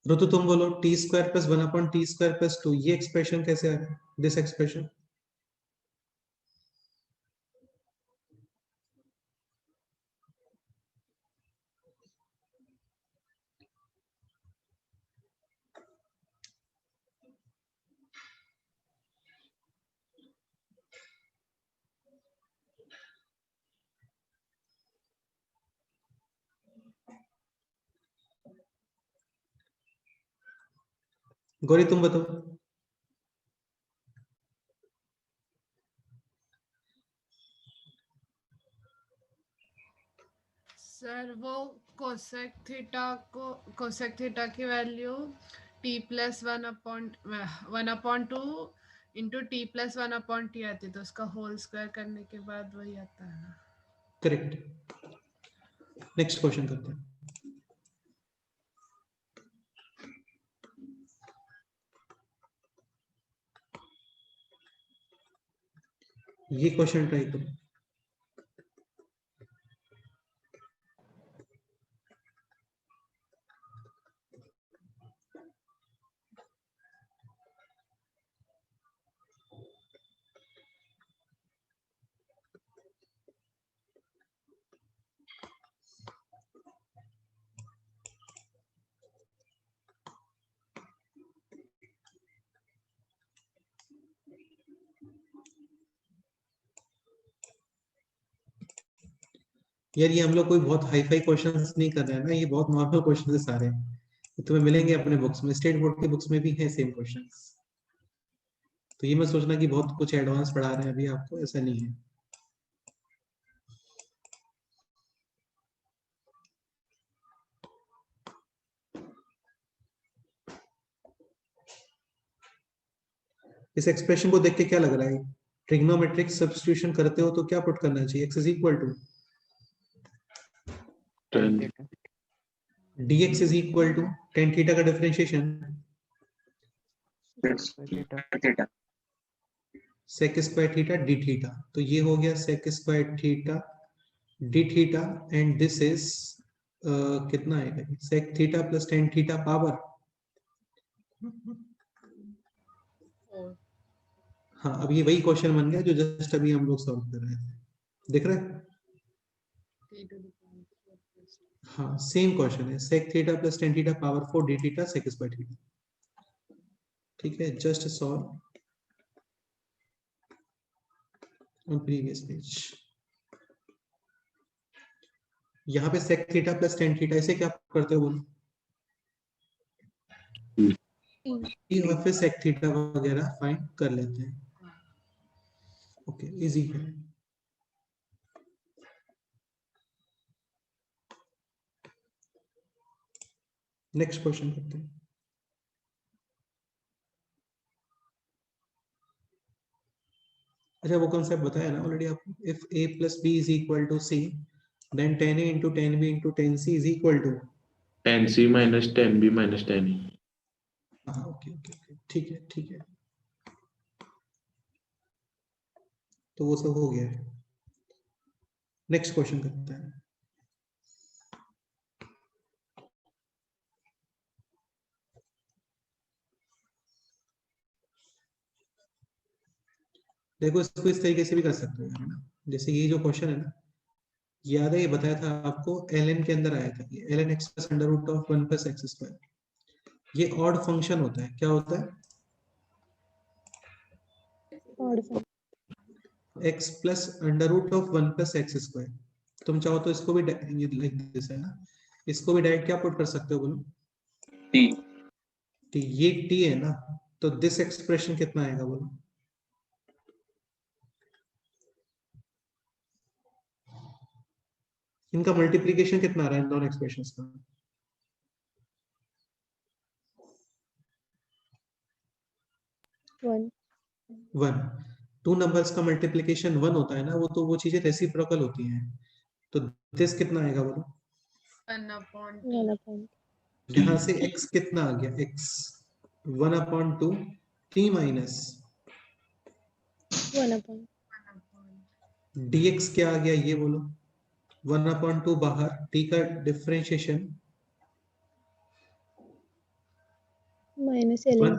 ऋतु तुम बोलो, T square plus 1 upon T square plus 2, ये एक्सप्रेशन कैसे आ रहा है? दिस एक्सप्रेशन गौरी तुम बताओ। सर वो कोसेक थीटा की value t plus 1/2 into t plus 1/t आती है, तो उसका होल स्क्वायर करने के बाद वही आता है ना। करेक्ट। नेक्स्ट क्वेश्चन करते हैं। ये क्वेश्चन ट्राई करो। यार ये हम लोग कोई बहुत हाई फाई क्वेश्चंस नहीं कर रहे हैं ना, ये बहुत नॉर्मल क्वेश्चन है सारे। तुम्हें मिलेंगे अपने बुक्स में, स्टेट बोर्ड के बुक्स में भी है सेम क्वेश्चंस। तो ये मत सोचना कि बहुत कुछ एडवांस पढ़ा रहे हैं अभी आपको, ऐसा नहीं है। इस एक्सप्रेशन को देख के क्या लग रहा है? ट्रिग्नोमेट्रिक सब्स्टिट्यूशन करते हो तो क्या पुट करना चाहिए? x is equal to dx is equal to tan theta का differentiation theta sec square theta d theta. तो ये हो गया sec square theta d theta and this is कितना आएगा? sec theta plus tan theta power. और हाँ, अब ये वही क्वेश्चन बन गया जो जस्ट अभी हम लोग सॉल्व कर रहे थे। दिख रहा है? t to the power 4 plus 2. हाँ, सेम क्वेश्चन है, sec theta plus tan theta power 4 d theta sec square theta. ठीक है, just solve on previous page. यहाँ पे sec theta plus tan theta, इसे क्या करते हो बोलो? और फिर sec थीटा वगैरह फाइंड कर लेते हैं। ओके, इजी है। नेक्स्ट क्वेश्चन करते हैं। अच्छा, वो कॉन्सेप्ट बताया ना ऑलरेडी आपको, if a plus b is equal to c then 10a into 10b into 10c is equal to. 10c minus 10b minus 10e. हाँ, ओके ओके ओके, ठीक है ठीक है, तो वो सब हो गया। नेक्स्ट क्वेश्चन करते हैं। देखो, इसको इस तरीके से भी कर सकते हो, है ना। जैसे ये जो क्वेश्चन है ना, याद है ये बताया था आपको, ln के अंदर आया था, ये ln x plus under root of 1 plus x square, ये ऑड फंक्शन होता है। क्या होता है? Odd function. x plus under root of 1 plus x square. तुम चाहो तो इसको भी ये लाइक दिस है ना, इसको भी डायरेक्ट क्या पुट कर सकते हो बोलो? t t, ये t है ना, तो दिस एक्सप्रेशन कितना आएगा बोलो? इनका मल्टीप्लीकेशन कितना आ रहा है इन दोनों एक्सप्रेशंस का? 1। 1। टू नंबर्स का मल्टीप्लीकेशन 1 होता है ना, वो तो वो चीजें रेसिप्रोकल होती हैं। तो दिस कितना आएगा बोलो? 1 upon 1 t. अपॉन यहाँ से x कितना आ गया? x 1/2 t minus 1 upon dx क्या आ गया ये बोलो? 1/2 बाहर, t का differentiation minus ln।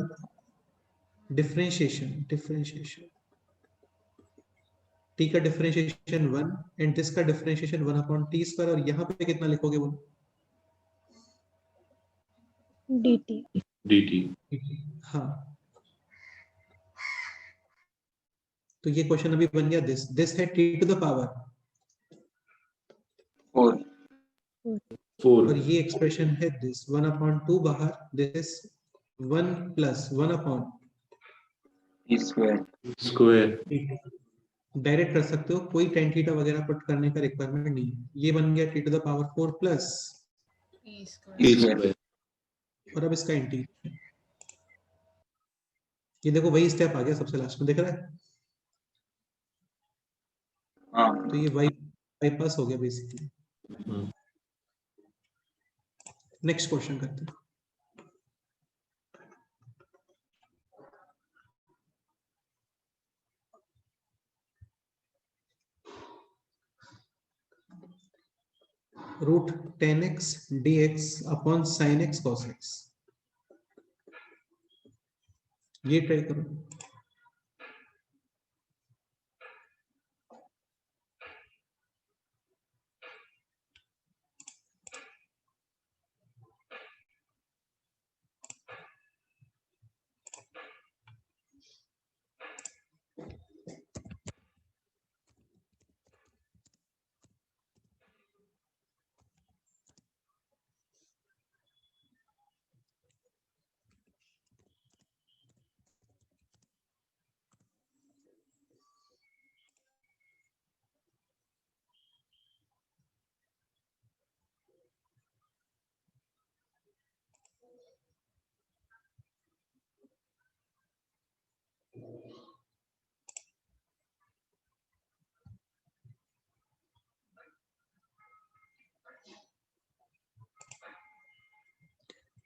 Differentiation t का डिफरेंशिएशन 1 एंड दिस का डिफरेंशिएशन 1/t², और यहाँ पे कितना लिखोगे बोलो? dt। dt. हाँ, तो ये क्वेश्चन अभी बन गया। दिस है t टू द पावर, 4 और 4. ये एक्सप्रेशन है दिस 1/2 बाहर, this 1 plus 1/, t square Square. Direct कर सकते हो, कोई tan थीटा वगैरह पुट करने का रिक्वायरमेंट नहीं है। ये बन गया t to the power 4 plus, t square. T square. और अब इसका इंटीग्रेशन, ये देखो वही स्टेप आ गया सबसे लास्ट में, दिख रहा है? हाँ तो ये बाईपास हो गया बेसिकली। नेक्स्ट क्वेश्चन करते हैं। Root 10x dx upon sin x cos x, ये ट्राई करो।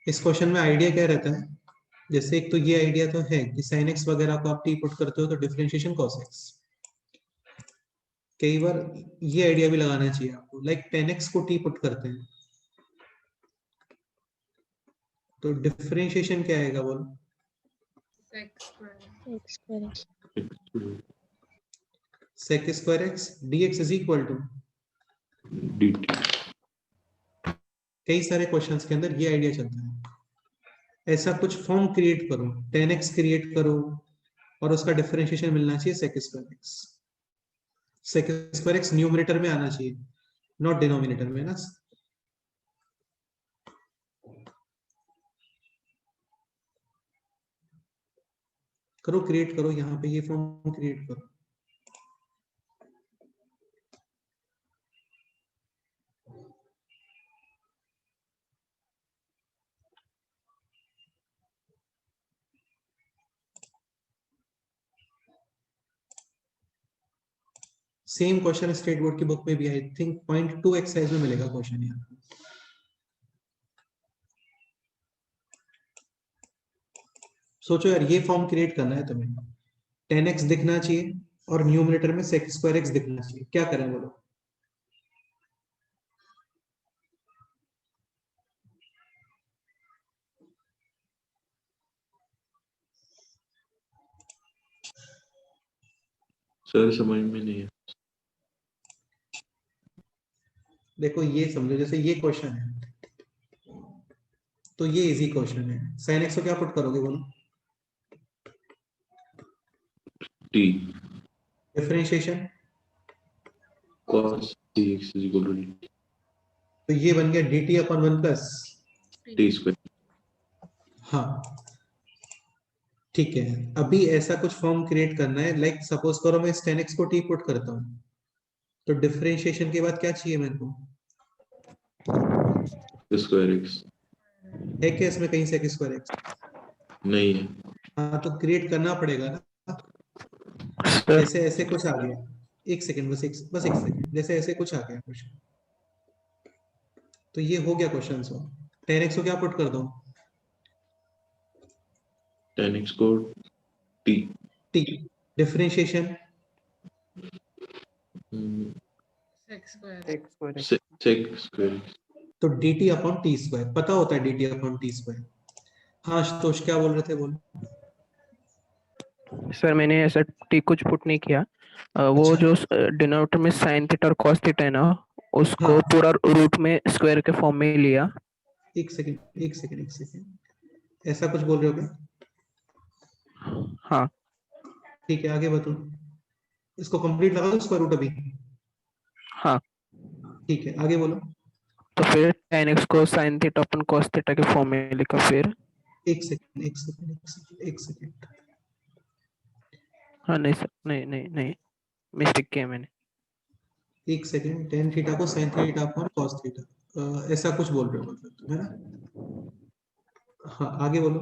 इस क्वेश्चन में आइडिया क्या रहता है? जैसे एक तो ये आइडिया तो है कि sin x वगैरह को आप t पुट करते हो तो डिफरेंशिएशन cos x। कई बार ये आइडिया भी लगाना चाहिए आपको, लाइक 10x को t पुट करते हैं तो डिफरेंशिएशन क्या आएगा बोलो? Sec square. x square. sec square x dx is equal to, dt. कई सारे क्वेश्चंस के अंदर ये आइडिया चलता है। ऐसा कुछ फॉर्म क्रिएट करो, 10x क्रिएट करो और उसका डिफरेंशिएशन मिलना चाहिए sec square x। sec square x numerator में आना चाहिए, नॉट डिनोमिनेटर में ना। करो, क्रिएट करो, यहाँ पे ये फॉर्म क्रिएट करो। सेम क्वेश्चन स्टेट बोर्ड की बुक में भी आई थिंक 0.2 एक्सरसाइज में मिलेगा क्वेश्चन यहाँ। सोचो यार, ये फॉर्म क्रिएट करना है तुम्हें, 10x दिखना चाहिए और न्यूमरेटर में sec स्क्वायर x दिखना चाहिए, क्या करें बोलो? सर समझ में नहीं है। देखो ये समझो, जैसे ये क्वेश्चन है तो ये इजी क्वेश्चन है, sin x को क्या पुट करोगे बोलो? T differentiation, cos dx is equal to तो ये बन गया dt upon 1 plus, t square. हाँ ठीक है। अभी ऐसा कुछ फॉर्म क्रिएट करना है, लाइक सपोज करो मैं इस 10x को t पुट करता हूँ, तो डिफरेंशिएशन के बाद क्या चाहिए मेरे को? square x है क्या इसमें कहीं sec स्क्वायर x? नहीं है। हाँ तो क्रिएट करना पड़ेगा ना। सर जैसे ऐसे कुछ आ गया, एक सेकंड, बस एक सेकंड, जैसे ऐसे कुछ आ गया क्वेश्चन, तो ये हो गया क्वेश्चन सॉल्व। 10x को क्या पुट कर दो? 10x को t t, differentiation sec square. sec square x. तो dt अपॉन टी स्क्वायर, पता होता है dt अपॉन टी स्क्वायर। हाँ आशुतोष क्या बोल रहे थे, बोलो। सर मैंने ऐसा टी कुछ पुट नहीं किया। वो अच्छा। जो डिनोमिनेटर में साइन थीटा और कॉस थीटा है ना, उसको हाँ पूरा रूट में स्क्वायर के फॉर्म में लिया। एक सेकंड, ऐसा कुछ बोल रहे हो क्या? हाँ ठीक है आगे बताओ, इसको कंप्लीट लगा दो स्क्वायर रूट अभी। हाँ, ठीक है आगे बोलो। तो फिर tan x को साइन थीटा अपन कॉस थीटा के फॉर्म में लिखा। फिर एक सेकंड, हाँ नहीं सर, नहीं नहीं नहीं, मिस्टेक किया मैंने। एक सेकंड, टेन थीटा को sine theta upon cos theta, ऐसा कुछ बोल रहे हो मतलब तुम, है ना? हाँ आगे बोलो।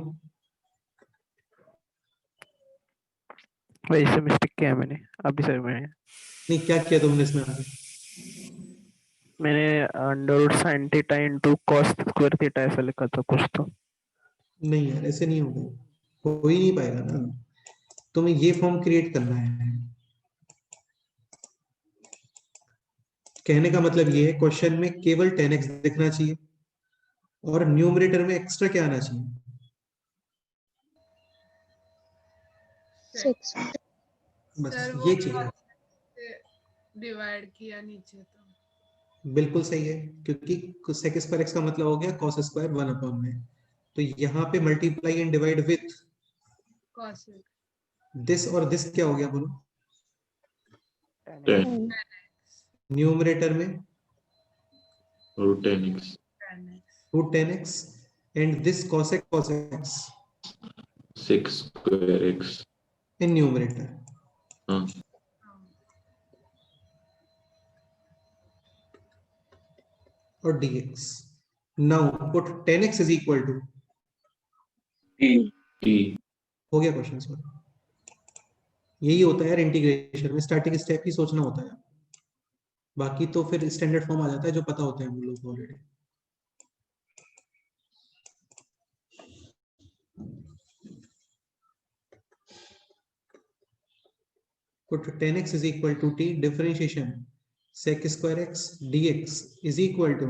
वही से मिस्टेक किया मैंने अभी सर। नहीं क्या किया तुमने इसमें आगे? मैंने under root sine theta into cos square theta ऐसा लिखा था कुछ तो। नहीं यार ऐसे नहीं होगा, हो ही नहीं पाएगा ना, तुम्हें ये फॉर्म क्रिएट करना है। कहने का मतलब ये है, क्वेश्चन में केवल 10x दिखना चाहिए और न्यूमरेटर में एक्स्ट्रा क्या आना चाहिए? Sec. बस सर ये वो चाहिए। डिवाइड किया नीचे तो बिल्कुल सही है, क्योंकि sec स्क्वायर x का मतलब हो गया cos स्क्वायर 1 अपॉन में, तो यहाँ पे multiply and divide with cos this, और दिस क्या हो गया बोलो? 10 न्यूमरेटर में root 10x tan x. Root 10x and this cosec cos x sec square x. In numerator, हाँ और dx। Now put 10x is equal to, t t हो गया क्वेश्चन सॉल्व। यही होता है यार इंटीग्रेशन में, स्टार्टिंग स्टेप ही सोचना होता है, बाकी तो फिर स्टैंडर्ड फॉर्म आ जाता है जो पता होता है हम लोग को already. put 10x is equal to t, differentiation sec square x dx is equal to,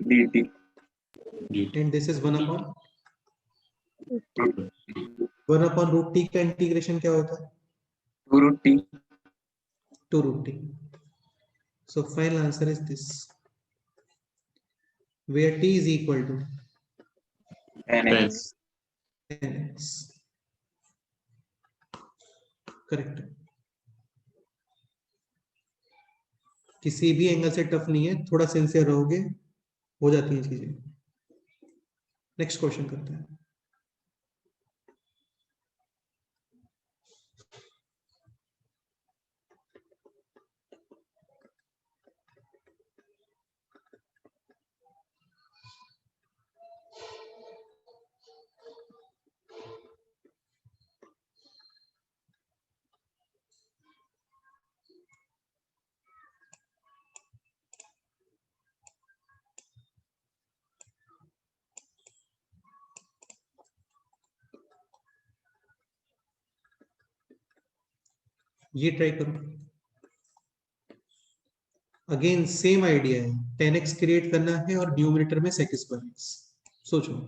dt dt and this is 1 upon root t का इंटीग्रेशन क्या होता है? 2 root t 2 root t. So final answer is this, where t is equal to 10x 10x. Correct. किसी भी angle से tough नहीं है, थोड़ा सिंसियर रहोगे हो जाती है चीजें। नेक्स्ट क्वेश्चन करते हैं। ये ट्राई करो। अगेन सेम आइडिया है, 10x क्रिएट करना है और न्यूमरेटर में sec स्क्वायर x। सोचो।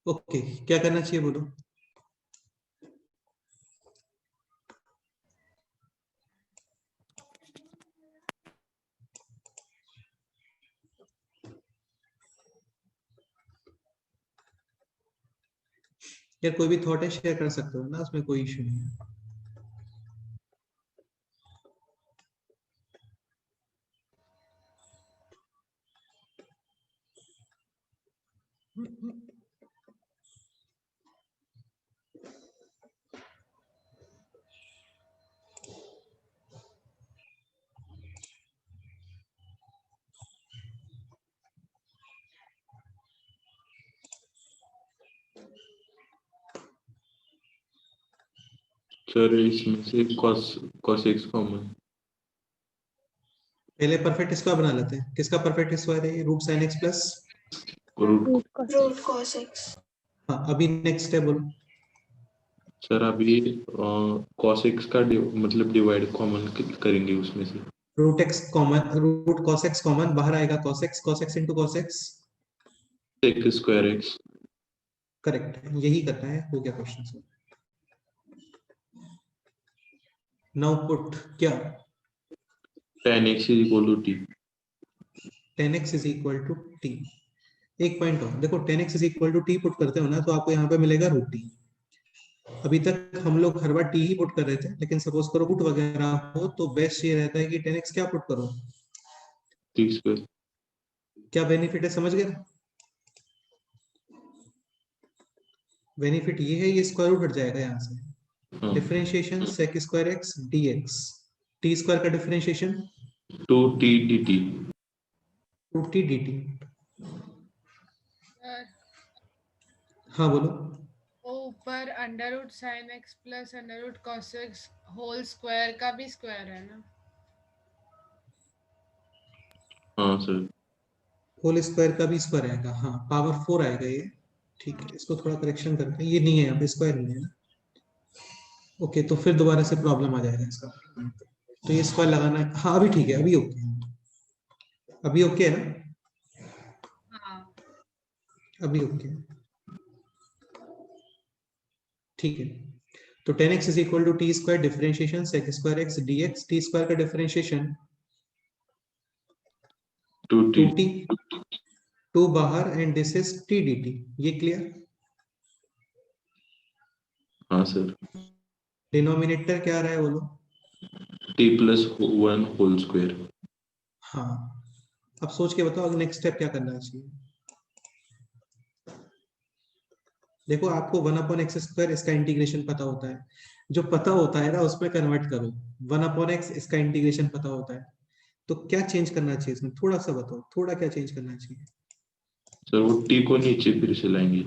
ओके, क्या करना चाहिए बोलो। यार कोई भी थॉट है शेयर कर सकते हो ना, उसमें कोई इशू नहीं है। सर इसमें से cos x कॉमन। पहले परफेक्ट स्क्वायर बना लेते हैं। किसका परफेक्ट स्क्वायर है? Root sine x plus root root cos x। हाँ, अभी नेक्स्ट है बोलो। सर अभी cos x का मतलब डिवाइड कॉमन करेंगे उसमें से। Root x common, root cos x common, बाहर आएगा cos x into cos x। sec square x। Correct, यही करना है। हो गया क्वेश्चन। नाउ पुट क्या? tan x is equal to t। 10x is equal to t. एक पॉइंट और देखो, 10x is equal to t put करते हो ना तो आपको यहाँ पे मिलेगा रूट टी। अभी तक हम लोग हर बार टी ही पुट कर रहे थे, लेकिन सपोज करो पुट वगैरह हो तो बेस्ट ये रहता है कि 10x क्या पुट करो। t square. क्या बेनिफिट है समझ गए? बेनिफिट ये है, ये स्क्वायर रूट हट जाएगा यहाँ से। हाँ differentiation sec square x dx, T square का differentiation 2t dt। 2t dt। Sir हाँ बोलो। वो ऊपर under root sine x plus under root cos X whole square का भी स्क्वायर है ना? हाँ सर। होल स्क्वायर का भी स्क्वायर आएगा, हाँ पावर 4 आएगा ये। ठीक है, इसको थोड़ा करेक्शन करते हैं, ये नहीं है यहाँ पे, स्क्वायर नहीं है ना। ओके, तो फिर दोबारा से प्रॉब्लम आ जाएगा इसका। तो ये स्क्वायर लगाना है। हाँ अभी ठीक है, अभी ओके है, अभी ओके है ना, हाँ अभी ओके है। ठीक है, तो 10x is equal to t square differentiation sec square x dx, T square का डिफरेंशिएशन 2t। 2t, 2 बाहर and this is t dt। ये क्लियर? हाँ सर। डिनोमिनेटर क्या आ रहा है बोलो। t plus 1 whole square. हाँ, अब सोच के बताओ नेक्स्ट स्टेप क्या करना चाहिए। देखो आपको 1/x² इसका इंटीग्रेशन पता होता है, जो पता होता है ना उसमें कन्वर्ट करो। 1/x इसका इंटीग्रेशन पता होता है, तो क्या चेंज करना चाहिए इसमें, थोड़ा सा बताओ, थोड़ा क्या चेंज करना चाहिए सर वो टी को नीचे फिर से लाएंगे।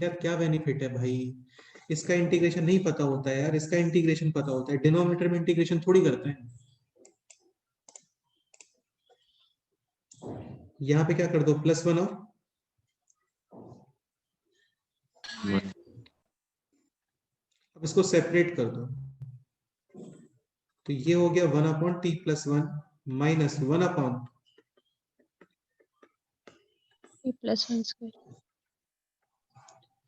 यार? क्या बेनिफिट है भाई, इसका इंटीग्रेशन नहीं पता होता है यार, इसका इंटीग्रेशन पता होता है, डिनोमिनेटर में इंटीग्रेशन थोड़ी करते हैं। यहाँ पे क्या कर दो, +1 और अब इसको सेपरेट कर दो, तो ये हो गया 1/t+1 माइनस 1/, t+1²।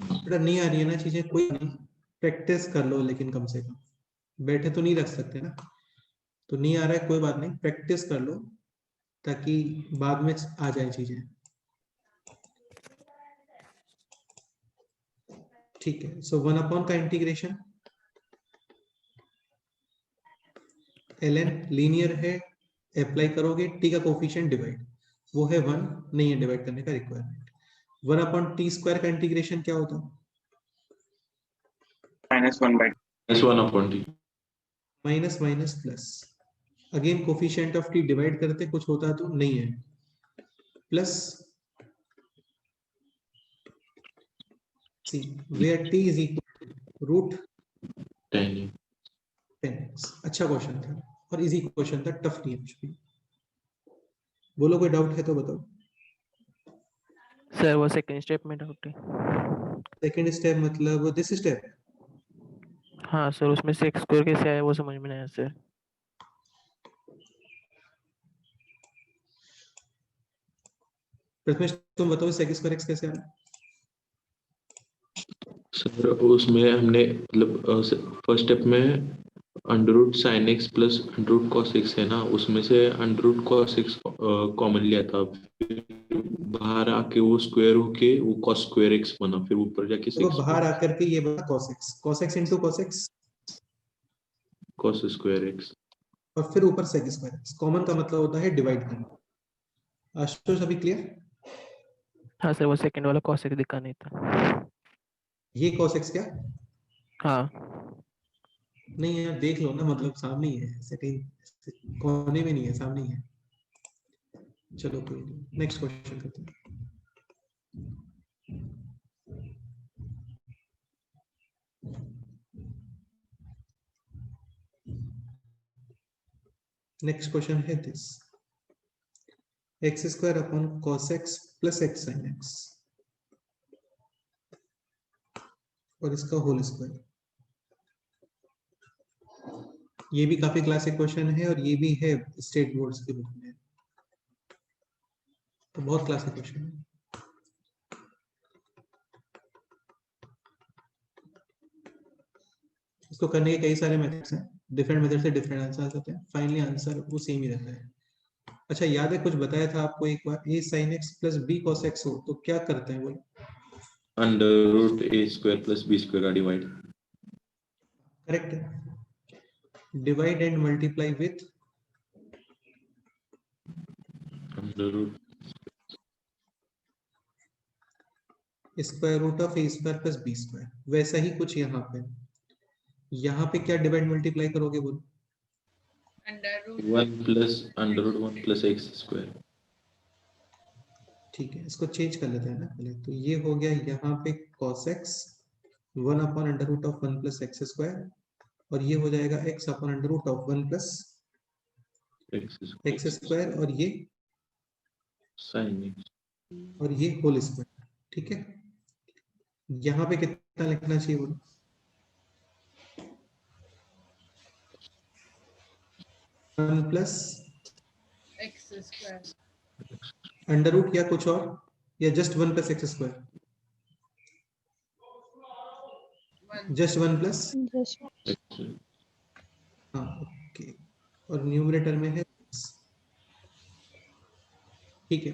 बेटा नहीं आ रही है ना चीजें, कोई नहीं, प्रैक्टिस कर लो, लेकिन कम से कम बैठे तो नहीं रख सकते ना, तो नहीं आ रहा है कोई बात नहीं, प्रैक्टिस कर लो ताकि बाद में आ जाए चीजें। ठीक है, सो 1/, का इंटीग्रेशन ln लीनियर है, अप्लाई करोगे, t का कोफिशिएंट डिवाइड, वो है 1, नहीं है डिवाइड करने का रिक्वायरमेंट। 1/t² का इंटीग्रेशन क्या होता है? -1/t. -1/t। Minus minus plus, again coefficient of t divide करते कुछ होता तो नहीं है, plus c where t is equal ten. √10। अच्छा क्वेश्चन था और इजी क्वेश्चन था, टफ नहीं है कुछ भी। बोलो कोई डाउट है तो बताओ। सर वो सेकंड स्टेप में डाउट है। सेकंड स्टेप मतलब दिस स्टेप? हाँ सर, उसमें से x² कैसे आया वो समझ में नहीं आया सर। प्रथमेश तुम बताओ sec² x कैसे आया? सर उसमें हमने मतलब फर्स्ट स्टेप में √sin x plus √cos x है ना, उसमें से √cos x कॉमन लिया था, फिर बाहर आके वो स्क्वायर होके वो cos² x बना, फिर ऊपर जाके तो 6 बाहर आकर के ये बना cos x into cos x cos² x। और फिर ऊपर sec², कॉमन का मतलब होता है डिवाइड करना। आशुतोष अभी क्लियर? हाँ सर, वो सेकंड वाला cos x दिखा नहीं था। ये cos x क्या हाँ नहीं है यार, देख लो ना, मतलब सामने ही है, सेकंड कोने में नहीं है, सामने ही है। चलो कोई नहीं, नेक्स्ट क्वेश्चन करते हैं। नेक्स्ट क्वेश्चन है this, x² upon cos x plus x sin x और इसका होल स्क्वायर। ये भी काफी क्लासिक क्वेश्चन है और ये भी है स्टेट बोर्ड्स के बुक में, तो बहुत क्लासिक क्वेश्चन है। इसको करने के कई सारे मेथड्स हैं, डिफरेंट मेथड से डिफरेंट आंसर आते हैं, फाइनली आंसर वो सेम ही रहता है। अच्छा याद है कुछ बताया था आपको एक बार, a sin x plus b cos x हो तो क्या करते हैं वो? √a² प्लस b² का डिवाइड। करेक्ट है, divide and multiply with √, square root of a² plus b²। वैसा ही कुछ यहाँ पे क्या डिवाइड मल्टीप्लाई करोगे बोलो? √1 प्लस x²। ठीक है, इसको चेंज कर लेते हैं ना पहले, तो ये हो गया यहाँ पे cos x 1/√1 प्लस x² और ये हो जाएगा x/√1 प्लस x² और ये sin x। और ये होल स्क्वायर। ठीक है, यहाँ पे कितना लिखना चाहिए बोलो? One plus x²। √ या कुछ और, या just 1 plus x²? Just 1 plus, हाँ ओके, और न्यूमरेटर में है। ठीक है,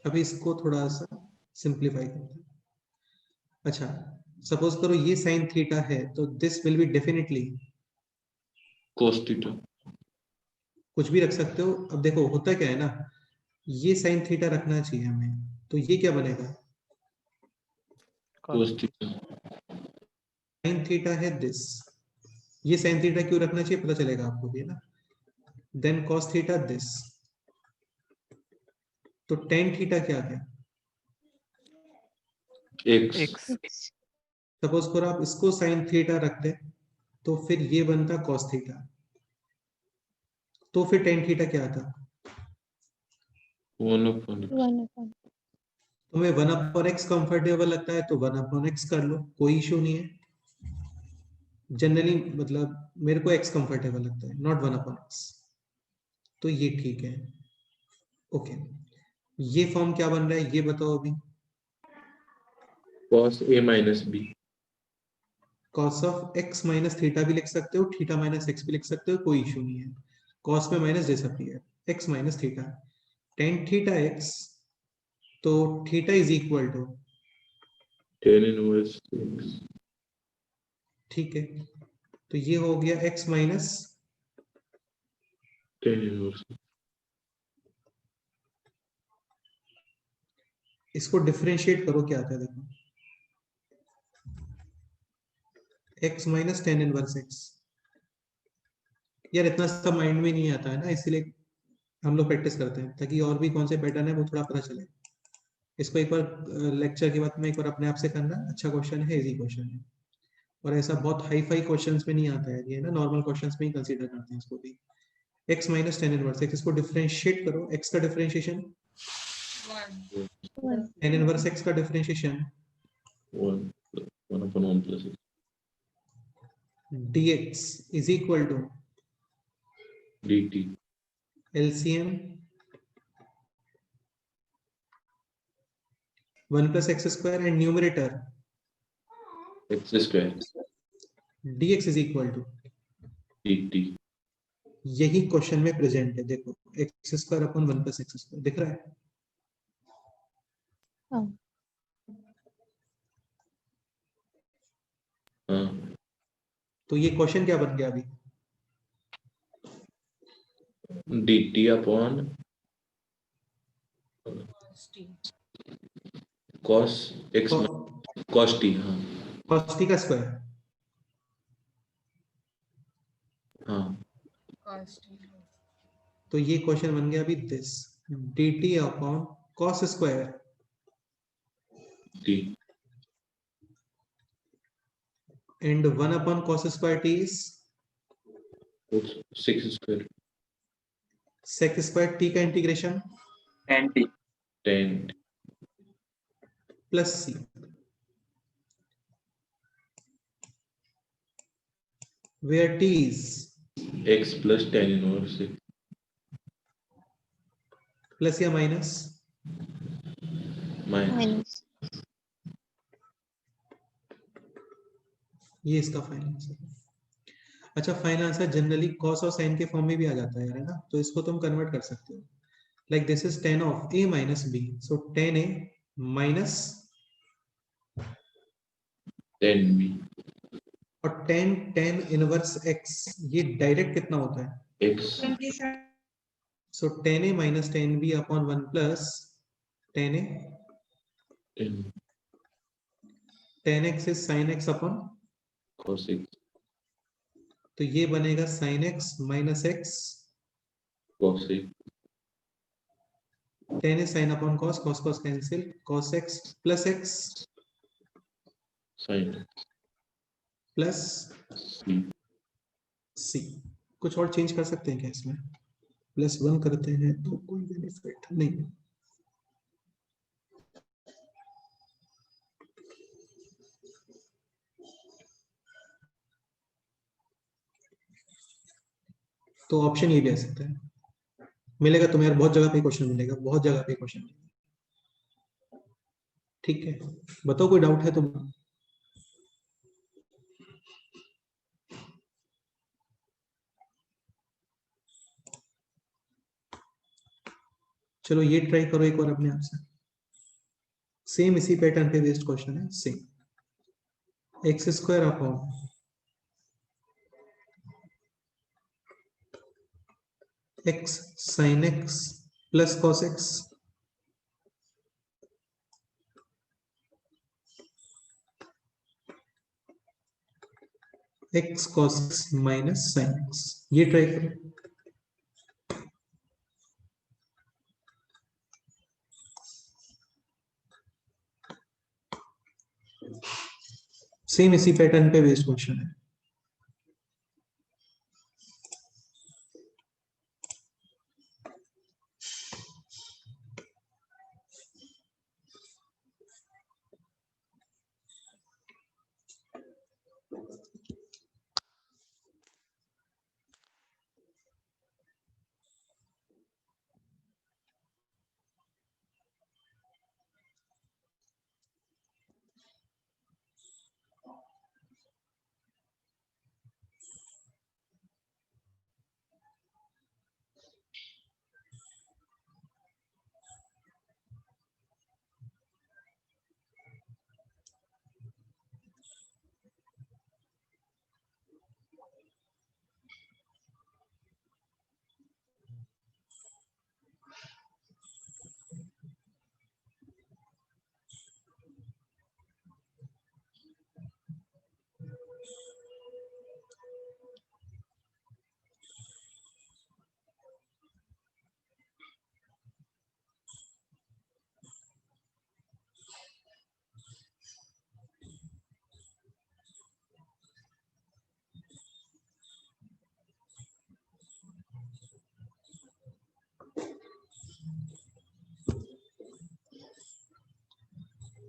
अभी इसको थोड़ा सा सिंप्लीफाई करते हैं। अच्छा सपोज करो ये साइन थीटा है, तो this will be definitely cos theta. कुछ भी रख सकते हो। अब देखो होता क्या है ना, ये साइन थीटा रखना चाहिए हमें, तो ये क्या बनेगा? cos थीटा साइन थीटा है दिस, ये साइन थीटा क्यों रखना चाहिए पता चलेगा आपको भी, है ना। देन कॉस थीटा दिस, तो टेन थीटा क्या है? x सपोज करो आप इसको साइन थीटा रखते तो फिर ये बनता कॉस थीटा, तो फिर टेन थीटा क्या आता? 1/x तुम्हें 1/x कंफर्टेबल लगता है तो 1/x कर लो, कोई इशू नहीं है। जनरली मतलब मेरे को x कंफर्टेबल लगता है, नॉट 1/x, तो ये ठीक है। ओके, ये फॉर्म क्या बन रहा है ये बताओ अभी। cos a minus b cos of x minus theta भी लिख सकते हो, थीटा माइनस x भी लिख सकते हो, कोई इशू नहीं है। कॉस में minus disappear, x minus theta, tan theta x, तो theta is equal to, tan inverse x ठीक है, तो ये हो गया x माइनस, tan inverse इसको डिफरेंशिएट करो क्या आता है देखो, x minus tan inverse x। यार इतना सब माइंड में नहीं आता है ना, इसीलिए हम लोग प्रैक्टिस करते हैं ताकि और भी कौन से पैटर्न है वो थोड़ा पता चले। इसको एक बार लेक्चर के बाद में एक बार अपने आप से करना, अच्छा क्वेश्चन है, इजी क्वेश्चन है, और ऐसा बहुत हाई फाई क्वेश्चंस में नहीं आता है ये ना, नॉर्मल क्वेश्चंस में ही कंसीडर करते हैं इसको भी। x minus tan inverse x, इसको डिफरेंशिएट करो, x का डिफरेंशिएशन, 1 टेन इनवर्स x का differentiation 1/1 plus x dx is equal to dt LCM 1 plus x square and numerator x square dx is equal to, dt यही question में present है देखो, x square upon 1 plus x square दिख रहा है। हाँ तो ये क्वेश्चन क्या बन गया अभी, dt upon cos x cos t हाँ cos t का स्क्वायर, हाँ cos t तो ये क्वेश्चन बन गया अभी this, dt upon cos square t and 1 upon cos square t is 6 square sec square t का integration tan t 10 plus c, where t is x plus tan inverse x plus या minus, minus ये इसका final answer है। अच्छा, final answer generally cos और sin के form में भी आ जाता है ना, तो इसको तुम कन्वर्ट कर सकते हो, like this is tan of a minus b, so tan a minus, 10b और tan इनवर्स x, ये डायरेक्ट कितना होता है, x so tan a minus tan b upon 1 plus tan a, 10 tan x is sin x upon, cos x तो ये बनेगा sin x minus x, cos x tan is sin upon cos, cos cos cancel, cos x plus x sin x plus c c। कुछ और change कर सकते हैं क्या इसमें, प्लस 1 करते हैं तो कोई बेनिफिट नहीं। तो ऑप्शन ये भी आ सकता है, मिलेगा तुम्हें यार, बहुत जगह पे क्वेश्चन मिलेगा, बहुत जगह पे क्वेश्चन मिलेगा। ठीक है, बताओ कोई डाउट है तो। चलो ये ट्राई करो एक बार अपने आप से, सेम इसी पैटर्न पे बेस्ड क्वेश्चन है, same x square upon x sin x plus cos x x cos x minus sine x, ये ट्राई करो। सेम इसी पैटर्न पे बेस्ड क्वेश्चन है।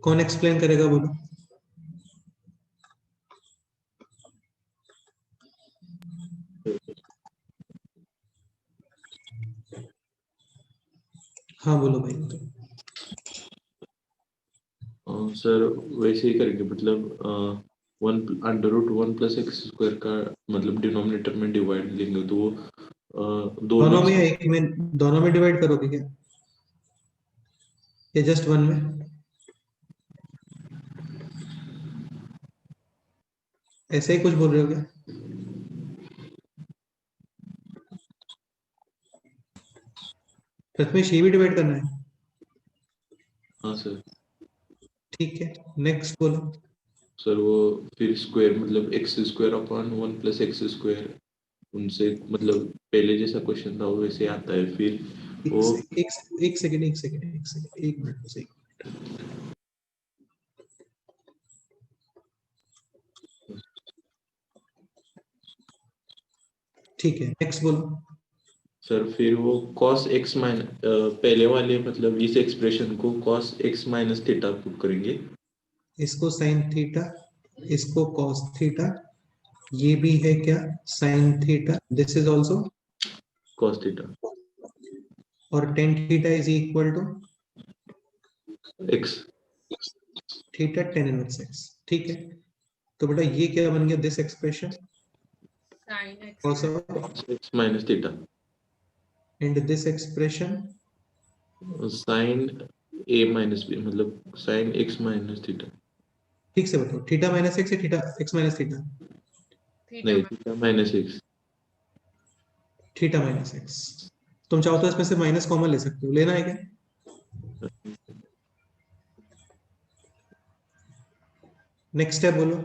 कौन एक्सप्लेन करेगा बोलो। हाँ बोलो भाई। सर वैसे ही करेंगे, मतलब one under root 1 plus x square का मतलब डिनोमिनेटर में डिवाइड लेंगे तो वो दोनों में या एक में, दोनों में डिवाइड करोगे क्या, या जस्ट वन में? ऐसे ही कुछ बोल रहे हो क्या? प्रथमेश ये भी डिवाइड करना है? हाँ सर। ठीक है, नेक्स्ट बोलो। सर वो फिर स्क्वायर मतलब x square upon 1 plus x square, उनसे मतलब पहले जैसा क्वेश्चन था वो वैसे आता है। फिर वो एक सेकंड, एक मिनट बस, एक मिनट। ठीक है, नेक्स्ट बोलो। सर फिर वो cos x माइनस पहले वाले मतलब इस एक्सप्रेशन को cos x minus theta put करेंगे। इसको साइन थीटा, इसको कॉस थीटा, ये भी है क्या sine theta, this is also cos theta और tan theta is equal to x theta tan inverse x. ठीक है, तो बेटा ये क्या बन गया, this expression sin x cos x minus theta and this expression sin a minus b मतलब sin x माइनस थीटा। ठीक से बताओ, थीटा माइनस एक्स या theta x minus theta? theta नहीं, में theta minus x। Theta minus x. तुम चाहो तो इसमें से माइनस कॉमन ले सकते हो, लेना है क्या? नेक्स्ट स्टेप बोलो।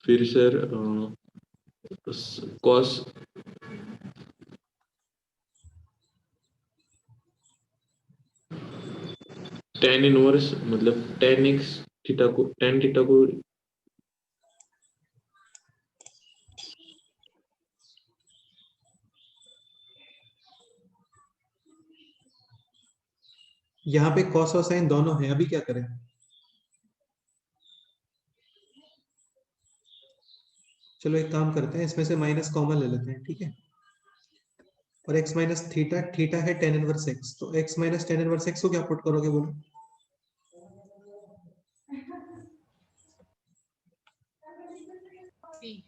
फिर सर cos tan इनवर्स मतलब tan x थीटा को tan थीटा को यहाँ पे कॉस और साइन दोनों है, अभी क्या करें? चलो एक काम करते हैं, इसमें से माइनस कॉमन ले लेते हैं, ठीक है। और x माइनस थीटा, थीटा है टेन इनवर्स एक्स, तो x minus tan inverse x को क्या पुट करोगे बोलो? t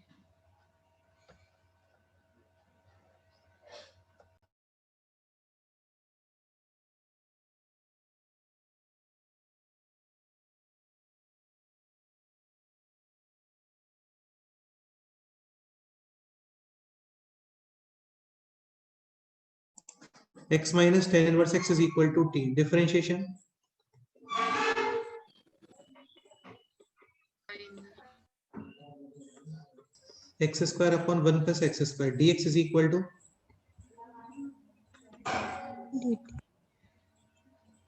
x minus tan inverse x is equal to t, differentiation sin x square upon 1 plus x square dx is equal to,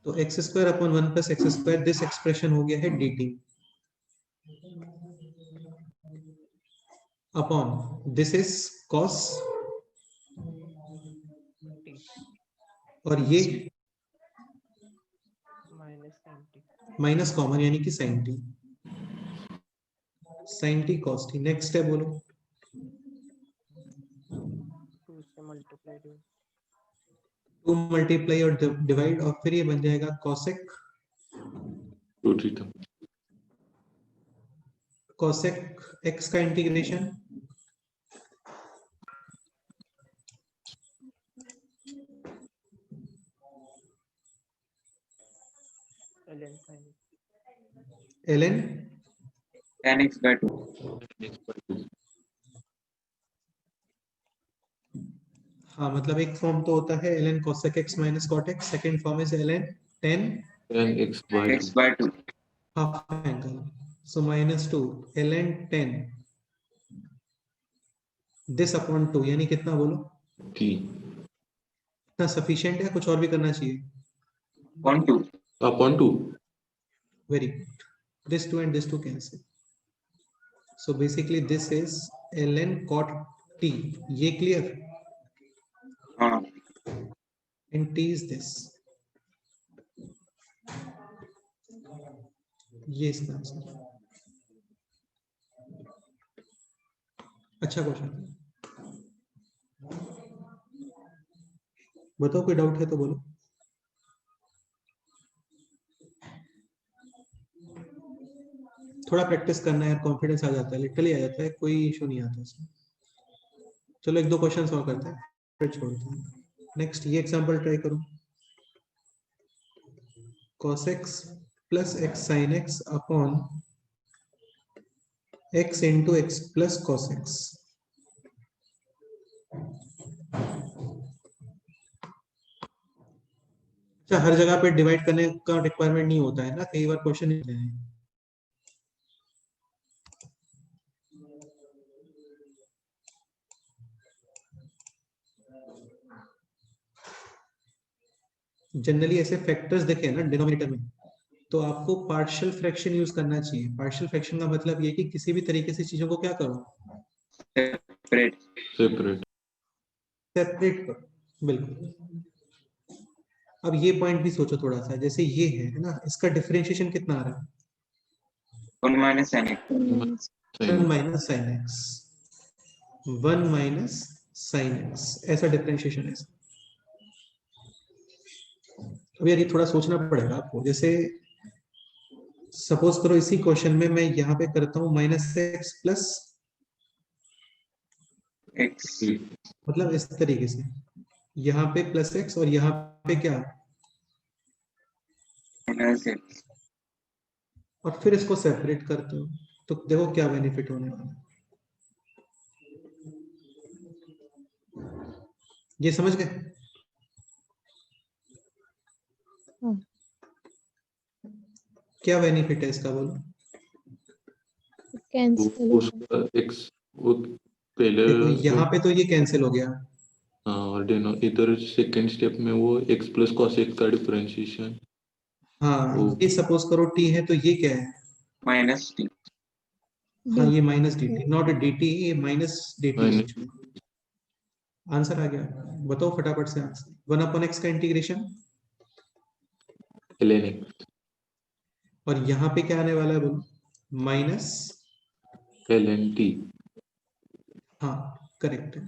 तो x square upon 1 plus x square, this expression हो गया है dt अपॉन this is cos, और ये minus common यानी कि sin t, sin t cos t। Next है बोलो, 2 मल्टीप्लाई और डिवाइड, और फिर ये बन जाएगा cosec, 2 थीटा cosec x का integration ln, tan x by 2. हाँ मतलब एक फॉर्म तो होता है ln cosec x minus cot x, second form is ln tan tan x by X 2 by 2. half angle, so minus 2 ln tan this upon 2, यानी कितना बोलो, t इतना सफिशिएंट है, कुछ और भी करना चाहिए? On 2. upon 2 Very good. This 2 and this 2 cancel. So basically this is ln cot t. ये clear? And t is this. ये इसका आंसर। अच्छा क्वेश्चन, बताओ कोई डाउट है तो बोलो। थोड़ा प्रैक्टिस करना है, कॉन्फिडेंस आ जाता है, लिटरली आ जाता है, कोई इशू नहीं आता इसमें। चलो एक दो क्वेश्चन सॉल्व करते हैं फिर छोड़ते हैं। नेक्स्ट ये एग्जांपल ट्राई करो, cos x plus x sin x upon x into x plus cos x। अच्छा, हर जगह पे डिवाइड करने का रिक्वायरमेंट नहीं होता है ना, कई बार क्वेश्चन नहीं है। जनरली ऐसे फैक्टर्स देखे ना डिनोमिनेटर में, तो आपको पार्शियल फ्रैक्शन यूज करना चाहिए। पार्शियल फ्रैक्शन का मतलब ये कि किसी भी तरीके से चीजों को क्या करो, Separate. separate सेपरेट करो। बिल्कुल। अब ये पॉइंट भी सोचो थोड़ा सा, जैसे ये है ना, इसका डिफरेंशिएशन कितना आ रहा है, 1 minus sin x. 1 minus sine x, 1 minus sine x, ऐसा डिफरेंशिएशन है। अब यार ये थोड़ा सोचना पड़ेगा आपको। जैसे सपोज करो इसी क्वेश्चन में मैं यहाँ पे करता हूँ माइनस एक्स प्लस, X. मतलब इस तरीके से, यहाँ पे प्लस एक्स और यहाँ पे क्या, Minus x. और फिर इसको सेपरेट करते हो, तो देखो क्या बेनिफिट होने वाला है। ये समझ गए? क्या बेनिफिट है इसका बोलो। कैंसिल उसका x वो पहले देखो यहाँ पे तो ये कैंसिल हो गया, हाँ, और इधर सेकंड स्टेप में वो x प्लस cos x का डिफरेंशिएशन। हाँ ये सपोज करो t है, तो ये क्या है, Minus t. हाँ ये minus D T, not D T, ये minus D T. Minus. Answer आ गया, बताओ फटाफट से आंसर। 1 अपॉन एक्स का इंटीग्रेशन, ln x और यहाँ पे क्या आने वाला है बोलो, माइनस, ln t हाँ करेक्ट है।